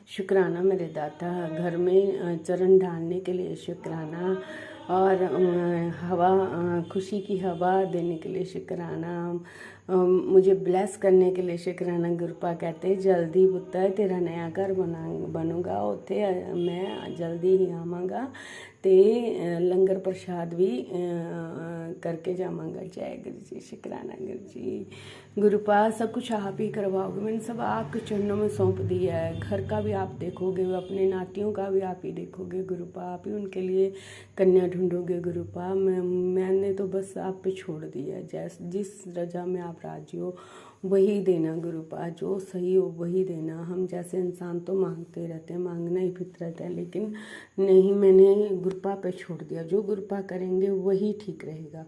S6: शुक्राना मेरे दाता, घर में चरण डालने के लिए शुक्राना, और हवा खुशी की हवा देने के लिए शुक्राना, मुझे ब्लेस करने के लिए शुक्राना। गुरुपा कहते जल्दी पुत्तर तेरा नया घर बनूंगा, उत्थे मैं जल्दी ही आवांगा ते लंगर प्रसाद भी करके जावांगा। जय गुरु जी, शुक्राना गुरु जी। गुरुपा सब कुछ आप ही करवाओगे, मैंने सब आपके चरणों में सौंप दिया है। घर का भी आप देखोगे, अपने नातियों का भी आप ही देखोगे गुरुपा, आप ही उनके लिए कन्या ढूंढोगे गुरुपा। मैंने तो बस आप पे छोड़ दिया है। जिस रजा में आप राजी हो वही देना गुरुपा, जो सही हो वही देना। हम जैसे इंसान तो मांगते रहते हैं, मांगना ही फितरत है, लेकिन नहीं, मैंने गुरुपा पे छोड़ दिया। जो गुरुपा करेंगे वही ठीक रहेगा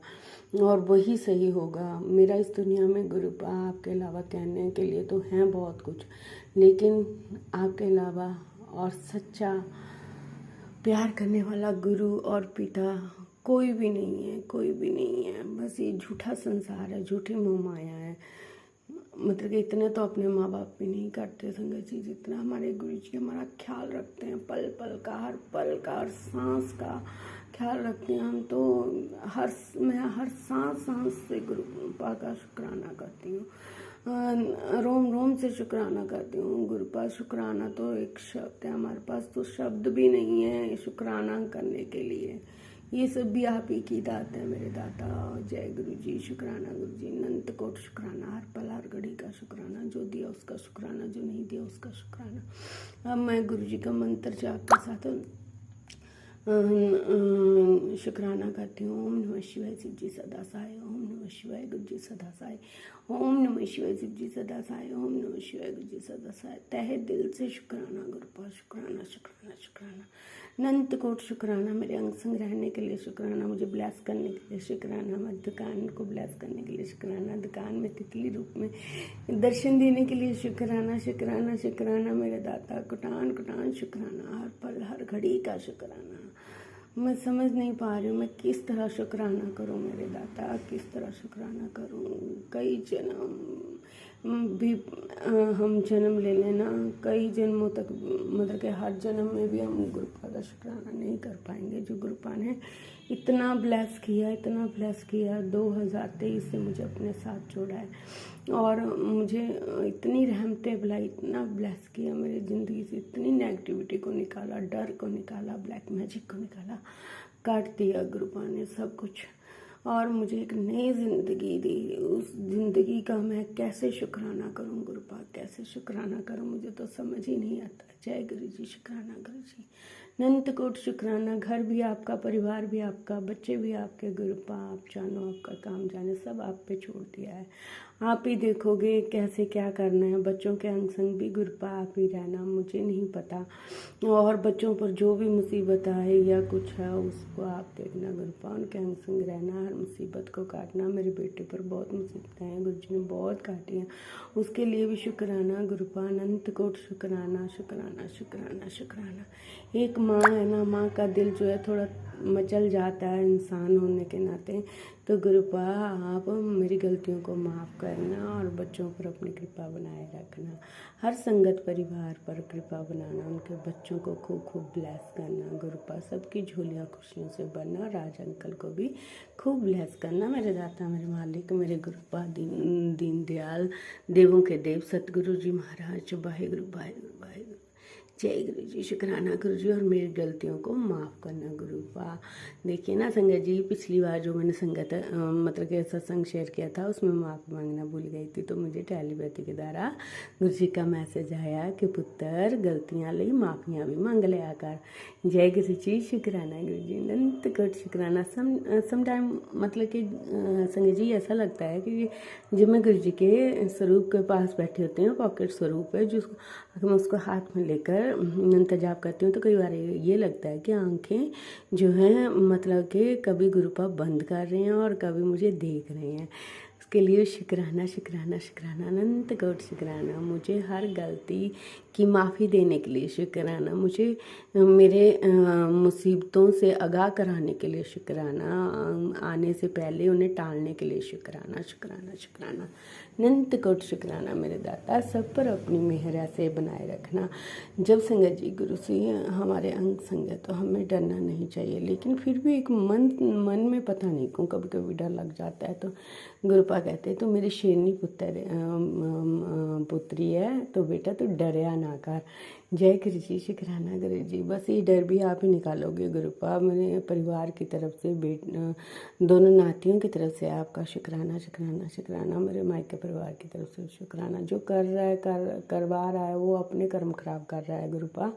S6: और वही सही होगा। मेरा इस दुनिया में गुरुपा आपके अलावा कहने के लिए तो हैं बहुत कुछ, लेकिन आपके अलावा और सच्चा प्यार करने वाला गुरु और पिता कोई भी नहीं है, कोई भी नहीं है। बस ये झूठा संसार है, झूठी मोह माया है। मतलब कि इतने तो अपने माँ बाप भी नहीं करते संगत जी जितना हमारे गुरु जी हमारा ख्याल रखते हैं। पल पल का, हर पल का, हर सांस का ख्याल रखते हैं। हम तो मैं हर सांस से गुरुपा का शुक्राना करती हूँ, रोम रोम से शुक्राना करती हूँ। गुरुपा शुक्राना तो एक शब्द है, हमारे पास तो शब्द भी नहीं है शुक्राना करने के लिए। ये सब भी आप ही की दात है मेरे दाता। जय गुरु जी, शुक्राना गुरु जी, अनंत कोट शुक्राना, हर पल हर घड़ी का शुक्राना, जो दिया उसका शुक्राना, जो नहीं दिया उसका शुक्राना। अब मैं गुरु जी का मंत्र जाप के साथ शुक्राना करती हूँ। ओम नमः शिवाय, शिव जी सदा सहाय। ओम नमः शिवाय, गुरु जी सदा सहाय। ओम नमः शिवाय, शिव जी सदा सहाय। ओम नमः शिवाय, गुरु जी सदा सहाय। तहे दिल से शुक्राना गुरुपा, शुक्राना शुक्राना शुक्राना, अनंत कोट शुक्राना। मेरे अंग संग रहने के लिए शुक्राना, मुझे ब्लेस करने के लिए शुक्राना, हमारी दुकान को ब्लेस करने के लिए शुक्राना, दुकान में तितली रूप में दर्शन देने के लिए शुक्राना शुक्राना शुक्राना मेरे दाता। कुटान कुटान शुक्राना, हर पल हर घड़ी का शुक्राना। मैं समझ नहीं पा रही हूँ मैं किस तरह शुक्राना करूँ मेरे दाता, किस तरह शुक्राना करूँ। कई जन्म भी हम जन्म ले लेना, कई जन्मों तक मतलब कि हर जन्म में भी हम गुरुपा का शुक्राना नहीं कर पाएंगे। जो गुरुपा ने इतना ब्लेस किया, इतना ब्लेस किया, 2023 से मुझे अपने साथ जोड़ा है और मुझे इतनी रहमतें बुलाई, इतना ब्लेस किया मेरी ज़िंदगी से, इतनी नेगेटिविटी को निकाला, डर को निकाला, ब्लैक मैजिक को निकाला, काट दिया गुरुपा ने सब कुछ और मुझे एक नई ज़िंदगी दी। उस ज़िंदगी का मैं कैसे शुक्राना करूं गुरुपा, कैसे शुक्राना करूं, मुझे तो समझ ही नहीं आता है। जय गुरु जी, शुक्राना गुरु जी, अनंत कोट शुक्राना। घर भी आपका, परिवार भी आपका, बच्चे भी आपके। गुरुपा आप जानो, आपका काम जाने, सब आप पे छोड़ दिया है। आप ही देखोगे कैसे क्या करना है। बच्चों के अंग संग भी गुरुपा आप ही रहना, मुझे नहीं पता। और बच्चों पर जो भी मुसीबत आए या कुछ है उसको आप देखना गुरुपा, उनके अंग संग रहना, हर मुसीबत को काटना। मेरे बेटे पर बहुत मुसीबतें हैं, गुरु जी ने बहुत काटी हैं, उसके लिए भी शुक्राना गुरुपा, अनंत कोट शुक्राना शुक्राना शुक्राना शुक्राना। एक माँ है ना, माँ का दिल जो है थोड़ा मचल जाता है इंसान होने के नाते। तो गुरुपा आप मेरी गलतियों को माफ़ करना और बच्चों पर अपनी कृपा बनाए रखना। हर संगत परिवार पर कृपा बनाना, उनके बच्चों को खूब खूब ब्लेस करना गुरुपा। सबकी झोलियाँ खुशियों से भरना। राज अंकल को भी खूब ब्लेस करना। मेरे दाता, मेरे मालिक, मेरे गुरुपा दीन दयाल, देवों के देव सतगुरु जी महाराज, वाहेगुरु वाहेगुरु वाहेगुरु। जय गुरु जी, शुक्राना गुरु जी, और मेरी गलतियों को माफ़ करना गुरुपा। देखिए ना संगत जी, पिछली बार जो मैंने संगत मतलब कि सत्संग शेयर किया था उसमें माफ़ी मांगना भूल गई थी, तो मुझे टेलीपैथी के द्वारा गुरु जी का मैसेज आया कि पुत्र गलतियाँ ली माफ़ियाँ भी मांग लिया कर। जय गुरु जी, शुक्राना गुरु जी, अनंत कोटि शुक्राना। सम टाइम मतलब कि संगत जी ऐसा लगता है कि जब मैं गुरु जी के स्वरूप के पास बैठे होते हैं, पॉकेट स्वरूप है जिसको मैं उसको हाथ में लेकर इंतजाब करती हूँ, तो कई बार ये लगता है कि आंखें जो हैं मतलब कि कभी गुरुपा बंद कर रहे हैं और कभी मुझे देख रहे हैं। उसके लिए शुक्राना शुक्राना शुक्राना, अनंत कोटि शुक्राना। मुझे हर गलती की माफ़ी देने के लिए शुक्राना। मुझे मेरे मुसीबतों से आगाह कराने के लिए शुक्राना। आने से पहले उन्हें टालने के लिए शुक्राना शुक्राना शुक्राना, अनंत कोटि शुक्राना। मेरे दाता, सब पर अपनी मेहर ऐसे बनाए रखना। जब संगत जी गुरु से हमारे अंग संग है तो हमें डरना नहीं चाहिए, लेकिन फिर भी एक मन में पता नहीं क्यों कभी कभी डर लग जाता है। तो गुरुपा कहते हैं तो मेरी शेरनी पुत्री है, तो बेटा तू डरिया ना कर। जय गुरु जी, शुक्राना गुरु जी। बस ये डर भी आप ही निकालोगे गुरुपा। मेरे परिवार की तरफ से दोनों नातियों की तरफ से आपका शुक्राना शुक्राना शुक्राना। मेरे मायके परिवार की तरफ से शुक्राना। जो कर रहा है करवा रहा है वो अपने कर्म खराब कर रहा है गुरुपा,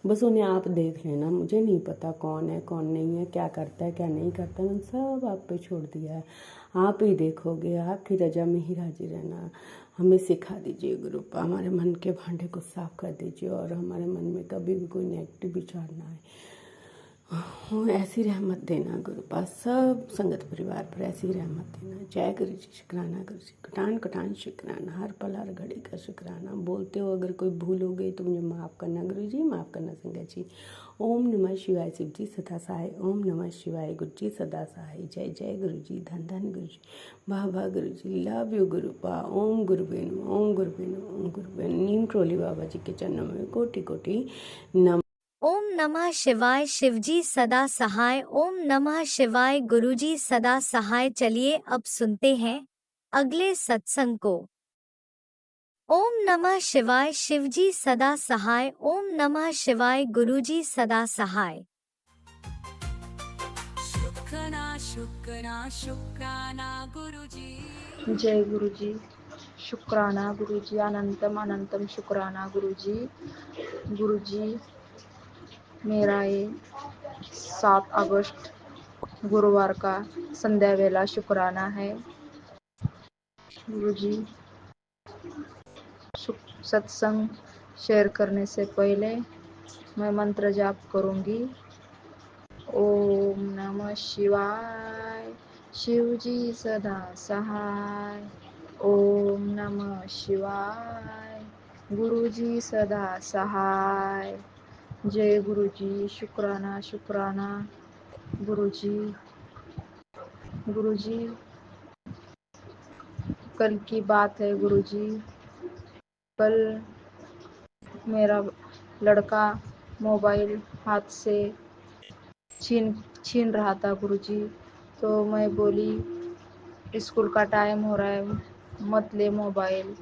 S6: बस उन्हें आप देख लेना। मुझे नहीं पता कौन है कौन नहीं है, क्या करता है क्या नहीं करता, मैंने सब आप पे छोड़ दिया है। आप ही देखोगे, आपकी रजा में ही राजी रहना हमें सिखा दीजिए गुरुपा। हमारे मन के भांडे को साफ कर दीजिए और हमारे मन में कभी भी कोई नेगेटिव विचार ना आए। ऐसी रहमत देना गुरुपा, सब संगत परिवार पर ऐसी रहमत देना। जय गुरु जी, शुक्राना गुरु जी, कटान कटान शुक्राना। हर पल हर घड़ी का शुक्राना। बोलते हो अगर कोई भूल हो गई तो मुझे माफ़ करना गुरु जी, माफ़ करना संगत जी। ओम नमः शिवाय शिव जी सदा सहाय। ओम नमः शिवाय गुरु जी सदा सहाय। जय जय गुरु जी, धन धन गुरु जी, वाह वाह गुरु जी, लव यू गुरुपा। ओम गुरुवे नमः, ओम गुरुवे नमः, ओम गुरुवे। नीम ट्रोली बाबा जी के चरणों में कोटि कोटि नम।
S5: ओम नमः शिवाय, शिवजी सदा सहाय। ओम नमः शिवाय, गुरुजी सदा सहाय। चलिए अब सुनते हैं अगले सत्संग को। ओम नमः शिवाय, शिवजी सदा सहाय। ओम नमः शिवाय, गुरुजी सदा सहाय।
S3: शुक्राना शुक्राना शुक्राना गुरुजी।
S7: जय गुरुजी, शुक्राना गुरुजी, अनंतम अनंतम शुक्राना गुरुजी। गुरुजी, मेरा ये 7 अगस्त गुरुवार का संध्या वेला शुक्राना है। गुरुजी, सत्संग शेयर करने से पहले मैं मंत्र जाप करूंगी। ओम नमः शिवाय, शिवजी सदा सहाय। ओम नमः शिवाय, गुरुजी सदा सहाय। जय गुरुजी, शुक्राना शुक्राना गुरुजी। गुरुजी, कल की बात है गुरुजी। कल मेरा लड़का मोबाइल हाथ से छीन रहा था गुरुजी। तो मैं बोली स्कूल का टाइम हो रहा है, मत ले मोबाइल।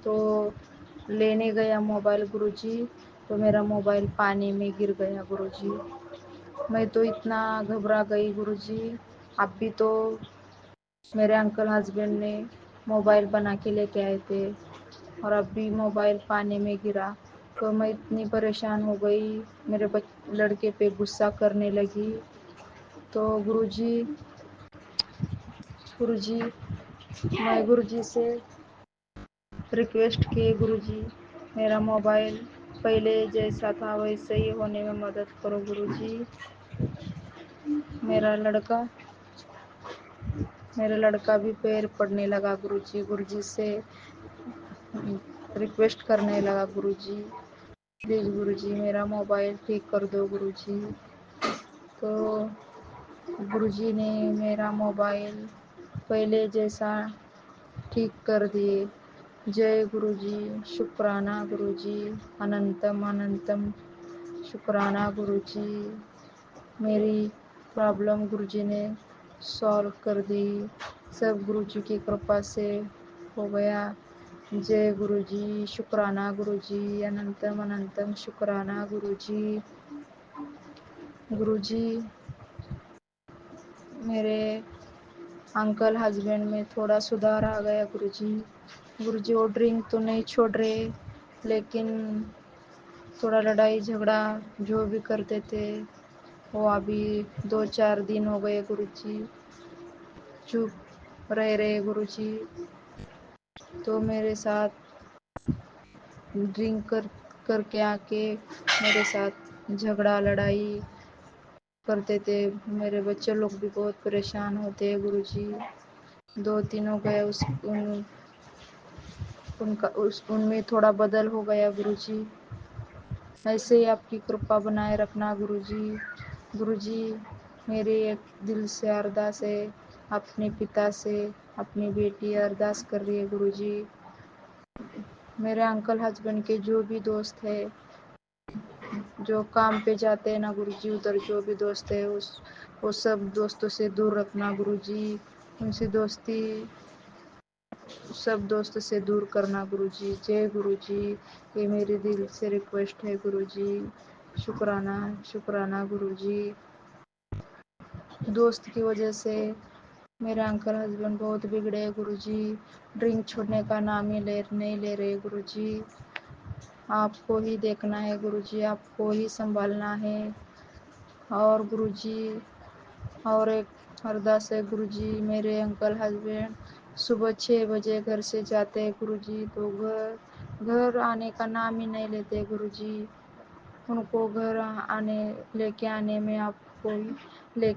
S7: तो लेने गया मोबाइल गुरुजी, तो मेरा मोबाइल पानी में गिर गया गुरुजी। मैं तो इतना घबरा गई गुरुजी। अब भी तो मेरे अंकल हस्बैंड ने मोबाइल बना के लेके आए थे और अब भी मोबाइल पानी में गिरा। तो मैं इतनी परेशान हो गई, मेरे लड़के पे गुस्सा करने लगी। तो गुरुजी मैं गुरुजी से रिक्वेस्ट की, गुरुजी मेरा मोबाइल पहले जैसा था वैसे ही होने में मदद करो गुरुजी। मेरा लड़का मेरा लड़का भी पैर पड़ने लगा गुरुजी, गुरुजी से रिक्वेस्ट करने लगा, गुरुजी प्लीज़ गुरुजी मेरा मोबाइल ठीक कर दो गुरुजी। तो गुरुजी ने मेरा मोबाइल पहले जैसा ठीक कर दिए। जय गुरुजी, शुक्राना गुरुजी, अनंतम अनंतम शुक्राना गुरुजी। मेरी प्रॉब्लम गुरुजी ने सॉल्व कर दी, सब गुरुजी की कृपा से हो गया। जय गुरुजी, शुक्राना गुरुजी, अनंतम अनंतम शुक्राना गुरुजी। गुरुजी मेरे अंकल हस्बैंड में थोड़ा सुधार आ गया गुरुजी। गुरुजी वो ड्रिंक तो नहीं छोड़ रहे, लेकिन थोड़ा लड़ाई झगड़ा जो भी करते थे वो अभी 2-4 दिन हो गए गुरुजी चुप रह रहे गुरुजी। तो मेरे साथ ड्रिंक करके आके मेरे साथ झगड़ा लड़ाई करते थे। मेरे बच्चे लोग भी बहुत परेशान होते हैं गुरुजी। 2 दिन हो गए उनमें थोड़ा बदल हो गया गुरुजी। ऐसे ही आपकी कृपा बनाए रखना गुरुजी। गुरुजी मेरी एक दिल से अरदास है, अपने पिता से अपनी बेटी अरदास कर रही है गुरुजी। मेरे अंकल हस्बैंड के जो भी दोस्त है, जो काम पे जाते हैं ना गुरुजी, उधर जो भी दोस्त है वो सब दोस्तों से दूर रखना गुरुजी। उनसे दोस्ती सब दोस्त से दूर करना गुरुजी। जय गुरुजी, ये मेरी दिल से रिक्वेस्ट है गुरुजी। शुक्राना शुक्राना गुरुजी। दोस्त की वजह से मेरे अंकल हस्बैंड बहुत बिगड़े गुरुजी। ड्रिंक छोड़ने का नाम ही नहीं ले रहे गुरुजी। आपको ही देखना है गुरुजी, आपको ही संभालना है। और गुरुजी और एक अरदास है गुरुजी, मेरे अंकल हस्बैंड सुबह 6 बजे घर से जाते हैं गुरुजी, तो घर आने का नाम ही नहीं लेते गुरुजी। उनको घर आने लेके आने में आपको ही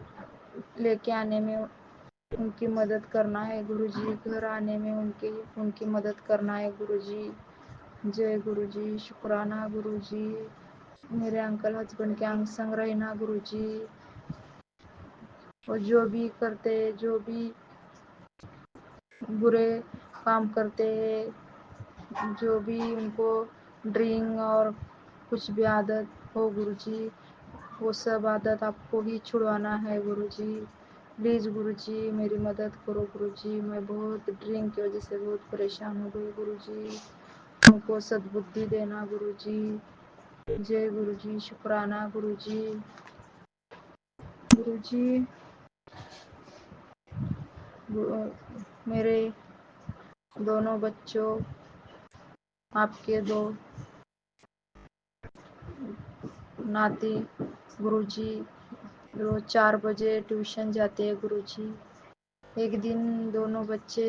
S7: लेके आने में उनकी मदद करना है गुरुजी। घर आने में उनकी मदद करना है गुरुजी। जय गुरुजी, शुक्राना गुरुजी। मेरे अंकल हस्बैंड के अंग संग रहना गुरुजी। और जो भी करते, जो भी बुरे काम करते हैं, जो भी उनको ड्रिंक और कुछ भी आदत हो गुरुजी, वो सब आदत आपको ही छुड़वाना है गुरुजी। प्लीज़ गुरुजी मेरी मदद करो गुरुजी। मैं बहुत ड्रिंक की वजह से बहुत परेशान हो गई गुरुजी। उनको सद्बुद्धि देना गुरुजी। जय गुरुजी, शुक्राना गुरुजी। गुरुजी मेरे दोनों बच्चों, आपके 2 नाती गुरुजी रोज 4 बजे ट्यूशन जाते हैं गुरुजी। एक दिन दोनों बच्चे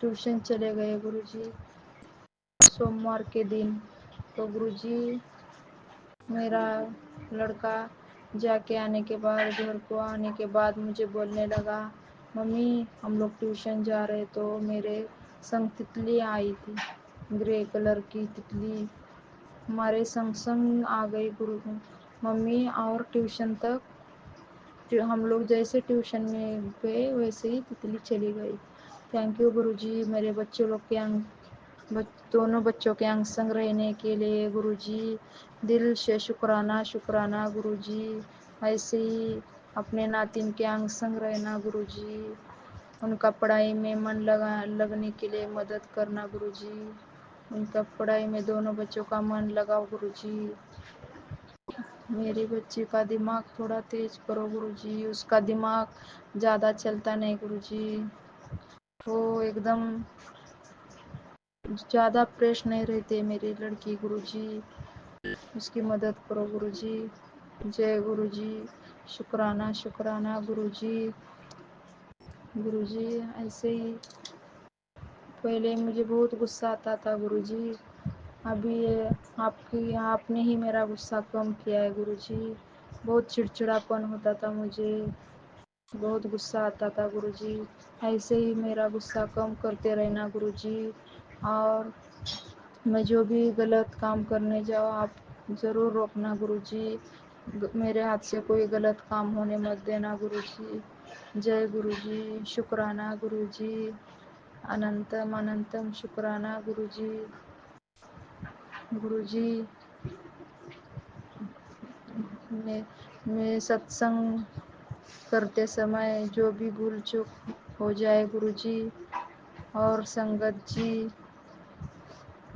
S7: ट्यूशन चले गए गुरुजी, सोमवार के दिन। तो गुरुजी मेरा लड़का जाके आने के बाद, घर को आने के बाद मुझे बोलने लगा, मम्मी हम लोग ट्यूशन जा रहे तो मेरे संग तितली आई थी, ग्रे कलर की तितली हमारे संग संग आ गई गुरु मम्मी। और ट्यूशन तक हम लोग जैसे ट्यूशन में गए वैसे ही तितली चली गई। थैंक यू गुरुजी, मेरे बच्चों लोग के दोनों बच्चों के अंग संग रहने के लिए गुरुजी। दिल से शुक्राना शुक्राना गुरुजी। ऐसे ही अपने नातिन के अंग संग रहना गुरुजी। उनका पढ़ाई में मन लगने के लिए मदद करना गुरुजी। उनका पढ़ाई में दोनों बच्चों का मन लगाओ गुरुजी। मेरे बच्चे का दिमाग थोड़ा तेज करो गुरुजी, उसका दिमाग ज़्यादा चलता नहीं गुरुजी। वो एकदम ज़्यादा प्रेस नहीं रहते मेरी लड़की गुरुजी, उसकी मदद करो गुरुजी। जय गुरुजी, शुक्राना शुक्राना गुरुजी। गुरुजी ऐसे ही पहले मुझे बहुत गुस्सा आता था गुरुजी, अभी ये आपने ही मेरा गुस्सा कम किया है गुरुजी। बहुत चिड़चिड़ापन होता था मुझे, बहुत गुस्सा आता था गुरुजी। ऐसे ही मेरा गुस्सा कम करते रहना गुरुजी, और मैं जो भी गलत काम करने जाऊँ आप ज़रूर रोकना गुरुजी। मेरे हाथ से कोई गलत काम होने मत देना गुरुजी। जय गुरुजी, शुक्राना गुरुजी, अनंतम अनंतम शुक्राना गुरुजी। गुरुजी मैं सत्संग करते समय जो भी भूल चूक हो जाए गुरुजी और संगत जी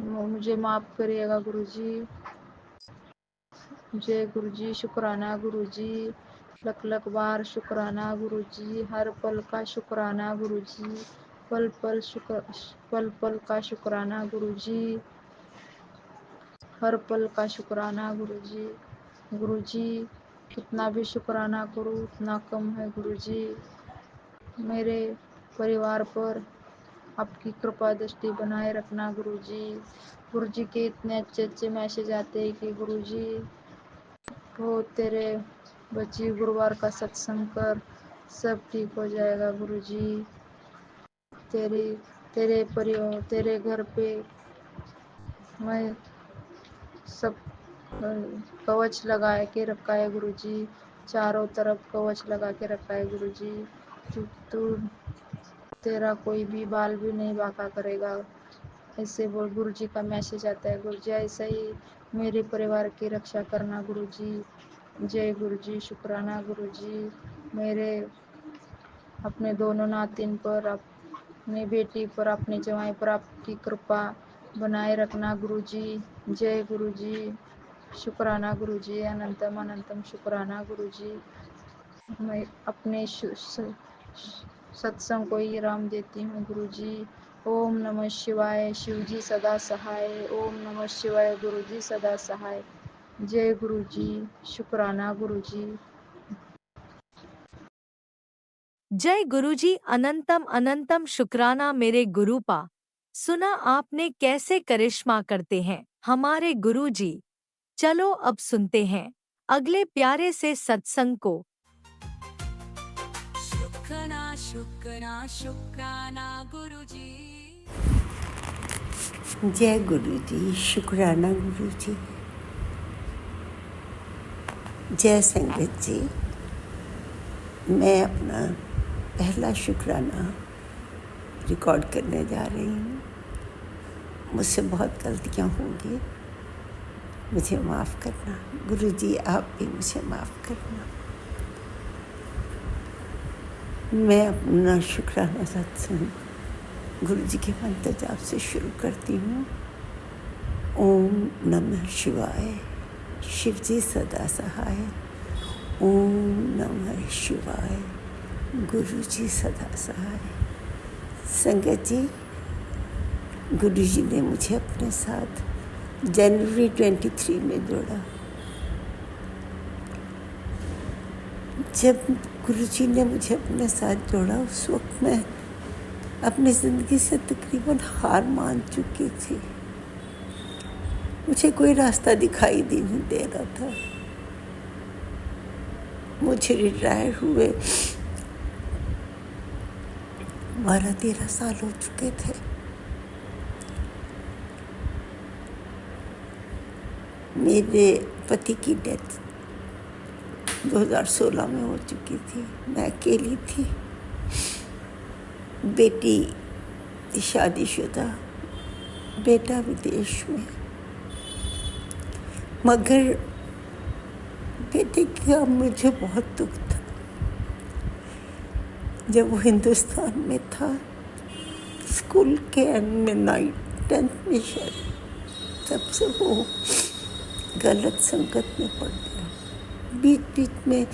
S7: मुझे माफ़ करिएगा गुरुजी। जय गुरुजी, शुक्राना गुरुजी, लख लख बार शुक्राना गुरुजी, हर पल का शुक्राना गुरुजी, पल पल का शुक्राना गुरुजी, हर पल का शुक्राना गुरुजी। गुरुजी कितना भी शुक्राना करूँ उतना कम है गुरुजी। मेरे परिवार पर आपकी कृपा दृष्टि बनाए रखना गुरुजी। गुरुजी के इतने अच्छे अच्छे मैसेज आते हैं कि गुरुजी वो तेरे बच्ची गुरुवार का सत्संग कर, सब ठीक हो जाएगा गुरुजी। तेरे घर पे मैं सब कवच लगा के रखा है गुरुजी, चारों तरफ कवच लगा के रखा है गुरुजी। तू तेरा कोई भी बाल भी नहीं बांका करेगा, ऐसे वो गुरुजी का मैसेज आता है गुरुजी। ऐसा ही मेरे परिवार की रक्षा करना गुरुजी। जय गुरुजी, शुक्राना गुरुजी। मेरे अपने दोनों नातिन पर, अपनी बेटी पर, अपने जवाई पर आपकी कृपा बनाए रखना गुरुजी। जय गुरुजी, शुक्राना गुरुजी, अनंतम अनंतम शुक्राना गुरुजी। मैं अपने सत्संग को ही राम देती हूँ गुरुजी। ओम नमः शिवाय, शिवजी सदा सहाय। ओम नमः शिवाय, गुरुजी सदा सहाय। जय गुरुजी, शुक्राना गुरुजी।
S5: जय गुरुजी, अनंतम अनंतम शुक्राना मेरे गुरुपा। सुना आपने कैसे करिश्मा करते हैं हमारे गुरुजी। चलो अब सुनते हैं अगले प्यारे से सत्संग को।
S3: शुक्राना शुक्राना शुक्राना गुरुजी।
S6: जय गुरु जी, शुक्राना गुरु जी। जय संगत जी, मैं अपना पहला शुक्राना रिकॉर्ड करने जा रही हूँ। मुझसे बहुत गलतियाँ होंगी, मुझे माफ़ करना। गुरु जी आप भी मुझे माफ़ करना। मैं अपना शुक्राना सत्संग गुरु जी के मंत्र जाप से शुरू करती हूँ। ओम नमः शिवाय, शिव जी सदा सहाय। ओम नमः शिवाय, गुरु जी सदा सहाय। संगत जी, गुरु जी ने मुझे अपने साथ जनवरी 23 में जोड़ा। जब गुरु जी ने मुझे अपने साथ जोड़ा उस वक्त मैं अपनी ज़िंदगी से तकरीबन हार मान चुकी थी। मुझे कोई रास्ता दिखाई नहीं दे रहा था। मुझे रिटायर हुए 12-13 साल हो चुके थे। मेरे पति की डेथ 2016 में हो चुकी थी। मैं अकेली थी, बेटी शादीशुदा, बेटा विदेश में। मगर बेटे का मुझे बहुत दुख था। जब वो हिंदुस्तान में था, स्कूल के एंड में 9th-10th में शायद, तब से वो गलत संगत में पड़ गया। बीच बीच में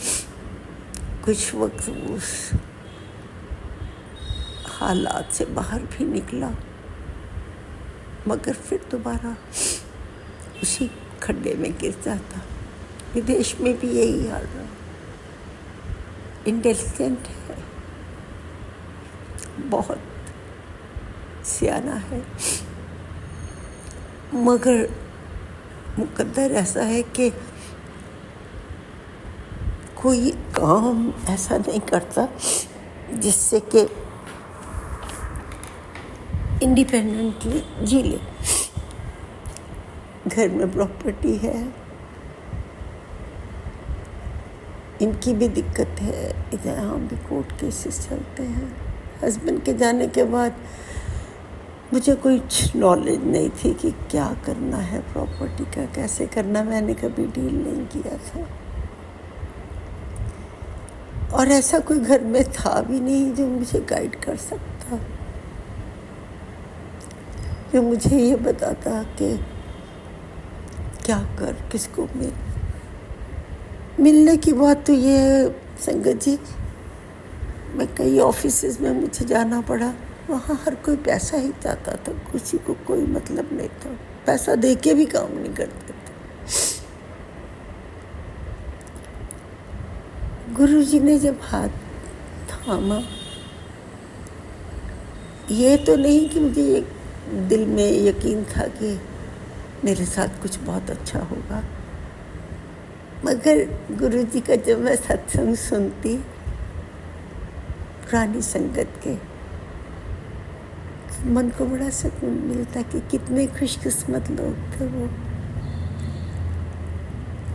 S6: कुछ वक्त उस हालात से बाहर भी निकला,
S4: मगर फिर दोबारा उसी खड्डे में गिर जाता। विदेश में भी यही हाल रहा। इंटेलिजेंट है, बहुत सियाना है, मगर मुकद्दर ऐसा है कि कोई काम ऐसा नहीं करता जिससे कि इंडिपेंडेंटली जी ले। घर में प्रॉपर्टी है, इनकी भी दिक्कत है, इधर यहाँ भी कोर्ट केसेस चलते हैं। हस्बैंड के जाने के बाद मुझे कुछ नॉलेज नहीं थी कि क्या करना है, प्रॉपर्टी का कैसे करना, मैंने कभी डील नहीं किया था। और ऐसा कोई घर में था भी नहीं जो मुझे गाइड कर सकता, जो मुझे ये बताता कि क्या कर, किसको मिलने की बात तो ये है संगत जी, मैं कई ऑफिसेज में मुझे जाना पड़ा, वहाँ हर कोई पैसा ही चाहता था, किसी को कोई मतलब नहीं था, पैसा दे के भी काम नहीं करते थे। गुरुजी ने जब हाथ थामा, ये तो नहीं कि मुझे ये दिल में यकीन था कि मेरे साथ कुछ बहुत अच्छा होगा, मगर गुरुजी का जब मैं सत्संग सुनती पुरानी संगत के, मन को बड़ा सुकून मिलता कि कितने खुशकिस्मत लोग थे वो,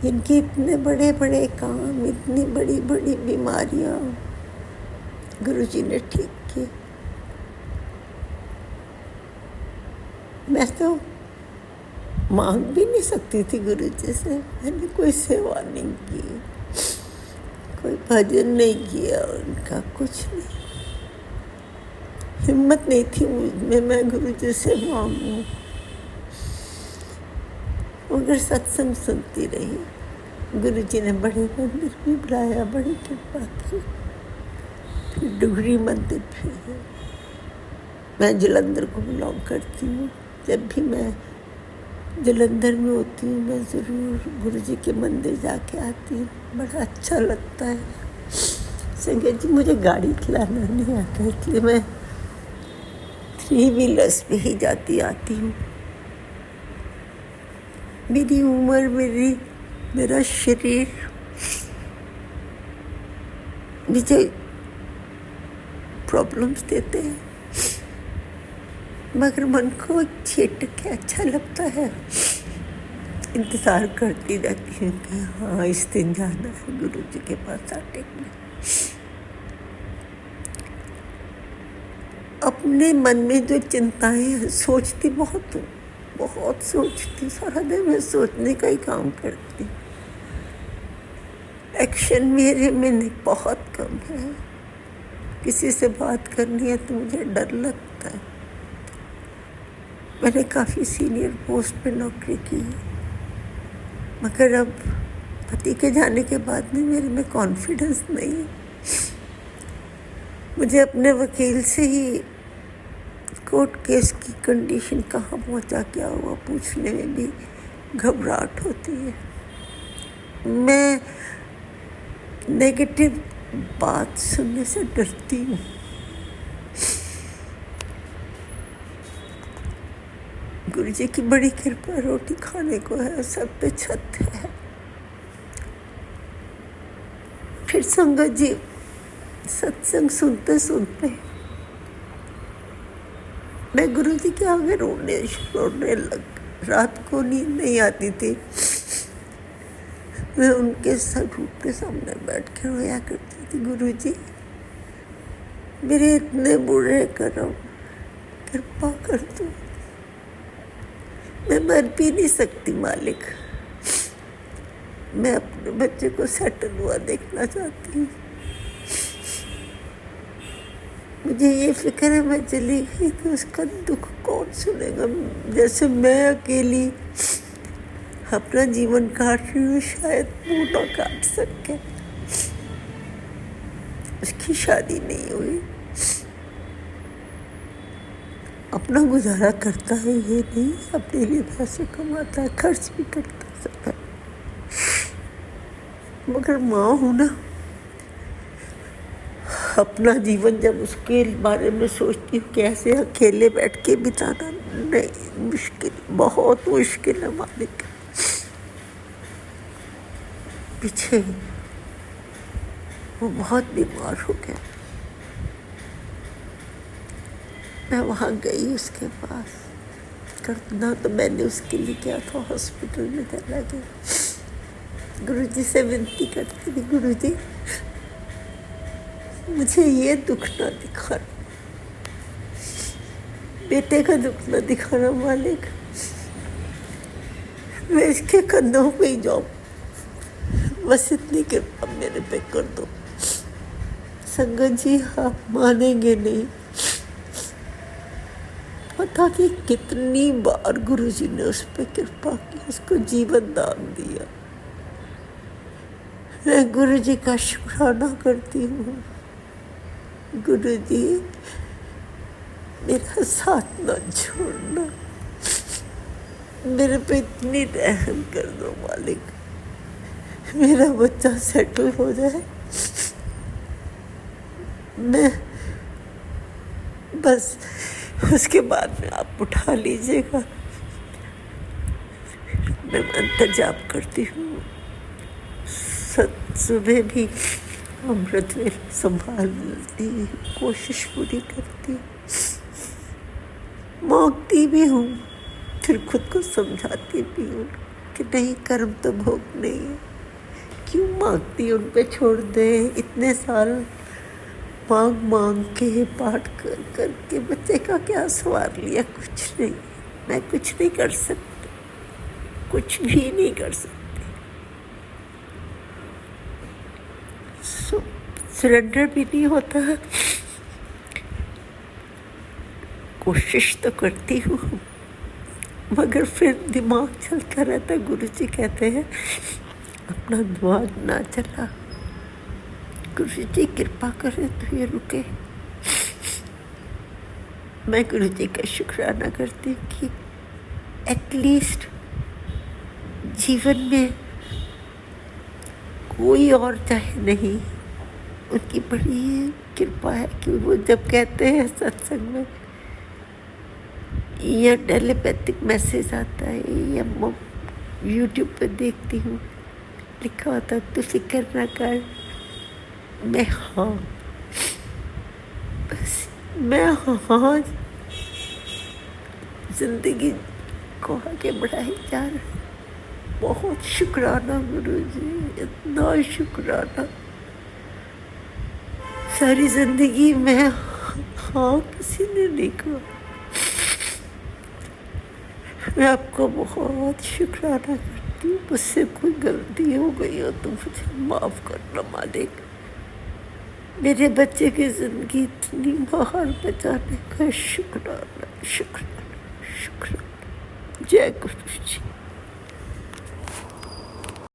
S4: जिनके इतने बड़े बड़े काम, इतनी बड़ी बड़ी बीमारियां गुरुजी ने ठीक की। मैं तो मांग भी नहीं सकती थी गुरुजी से, मैंने कोई सेवा नहीं की, कोई भजन नहीं किया उनका, कुछ नहीं, हिम्मत नहीं थी मुझमें मैं गुरुजी से मांगूं, मगर सत्संग सुनती रही। गुरुजी ने बड़े मंदिर भी बुलाया, बड़ी कृपा की, फिर डुगरी मंदिर भी है। मैं जलंधर को बिलोंग करती हूँ, जब भी मैं जलंधर में होती हूँ मैं ज़रूर गुरुजी के मंदिर जाके आती हूँ, बड़ा अच्छा लगता है। संगत जी, मुझे गाड़ी चलाना नहीं आता, इसलिए मैं 3 व्हीलर्स पे ही जाती आती हूँ। मेरी उम्र, मेरा शरीर मुझे प्रॉब्लम्स देते हैं, मगर मन को छेट के अच्छा लगता है। इंतज़ार करती रहती हूँ कि हाँ इस दिन जाना है गुरुजी के पास टेकने। अपने मन में जो चिंताएं हैं, सोचती बहुत हूँ, बहुत सोचती, सारा दिन मैं सोचने का ही काम करती। एक्शन मेरे में बहुत कम है। किसी से बात करनी है तो मुझे डर लगता है। मैंने काफ़ी सीनियर पोस्ट पे नौकरी की, मगर अब पति के जाने के बाद में मेरे में कॉन्फिडेंस नहीं है। मुझे अपने वकील से ही कोर्ट केस की कंडीशन कहाँ पहुँचा, क्या हुआ, पूछने में भी घबराहट होती है। मैं नेगेटिव बात सुनने से डरती हूँ। गुरुजी की बड़ी कृपा, रोटी खाने को है, सब पे छत है। फिर संगत जी, सत्संग सुनते सुनते मैं गुरुजी के आगे रोने लग। रात को नींद नहीं आती थी, मैं उनके स्वरूप के सामने बैठ के रोया करती थी। गुरुजी, मेरे इतने बुरे कर्म, कृपा कर दो, मैं मर भी नहीं सकती मालिक, मैं अपने बच्चे को सेटल हुआ देखना चाहती हूँ। मुझे ये फिक्र है मैं चली गई तो उसका दुख कौन सुनेगा। जैसे मैं अकेली अपना जीवन काट रही हूँ, शायद वो ना काट सके। उसकी शादी नहीं हुई,
S8: अपना गुजारा करता है ये नहीं, अपने लिए पैसे कमाता है, खर्च भी करता है सब है। मगर माँ हूँ ना, अपना जीवन जब उसके बारे में सोचती हूँ कैसे अकेले बैठ के बिताना, नहीं, मुश्किल, बहुत मुश्किल है मालिक। पीछे वो बहुत बीमार हो गया, मैं वहाँ गई उसके पास, करना तो मैंने उसके लिए किया था, हॉस्पिटल में चला गया। गुरुजी से विनती करती थी, गुरुजी मुझे ये दुख ना दिखाना, बेटे का दुख ना दिखाना मालिक, मैं इसके कंधों पे ही जाऊँ, बस इतनी कृपा मेरे पे कर दो। संगत जी आप मानेंगे नहीं, पता नहीं कितनी बार गुरुजी ने उस पर कृपा की, उसको जीवन दान दिया। मैं गुरुजी का शुक्राना करती हूँ। गुरुजी मेरा साथ न छोड़ना, मेरे पे इतनी रहम कर दो मालिक, मेरा बच्चा सेटल हो जाए, मैं बस उसके बाद में आप उठा लीजिएगा। मैं मंत्र जाप करती हूँ, सुबह भी अमृत वेला संभालती, कोशिश पूरी करती, मांगती भी हूँ, फिर खुद को समझाती भी हूँ कि नहीं, कर्म तो भोग नहीं है, क्यों मांगती, उन पे छोड़ दे। इतने साल मांग मांग के पाठ कर कर के बच्चे का क्या सवार लिया, कुछ नहीं, मैं कुछ नहीं कर सकती, कुछ भी नहीं कर सकती। सरेंडर भी नहीं होता, कोशिश तो करती हूँ मगर फिर दिमाग चलता रहता। गुरुजी कहते हैं अपना दिमाग ना चला, गुरुजी कृपा करे तो ये रुके। मैं गुरुजी का शुक्राना करती हूँ कि एटलीस्ट जीवन में कोई और चाहे नहीं, उनकी बड़ी कृपा है कि वो जब कहते हैं सत्संग में या टेलीपैथिक मैसेज आता है या यूट्यूब पे देखती हूँ लिखा होता तू फिक्र ना कर, मैं हाँ, बस मैं हाँ जिंदगी को आगे बढ़ाई जा रही। बहुत शुक्राना गुरुजी, इतना शुक्राना। सारी जिंदगी में हाँ किसी ने नहीं कहा। मैं आपको बहुत शुक्राना करती हूँ। मुझसे कोई गलती हो गई हो तो मुझे माफ़ करना मालिक। मेरे बच्चे की ज़िंदगी इतनी बाहर बचाने का शुक्राना, शुक्राना, शुक्राना। जय गुरु जी।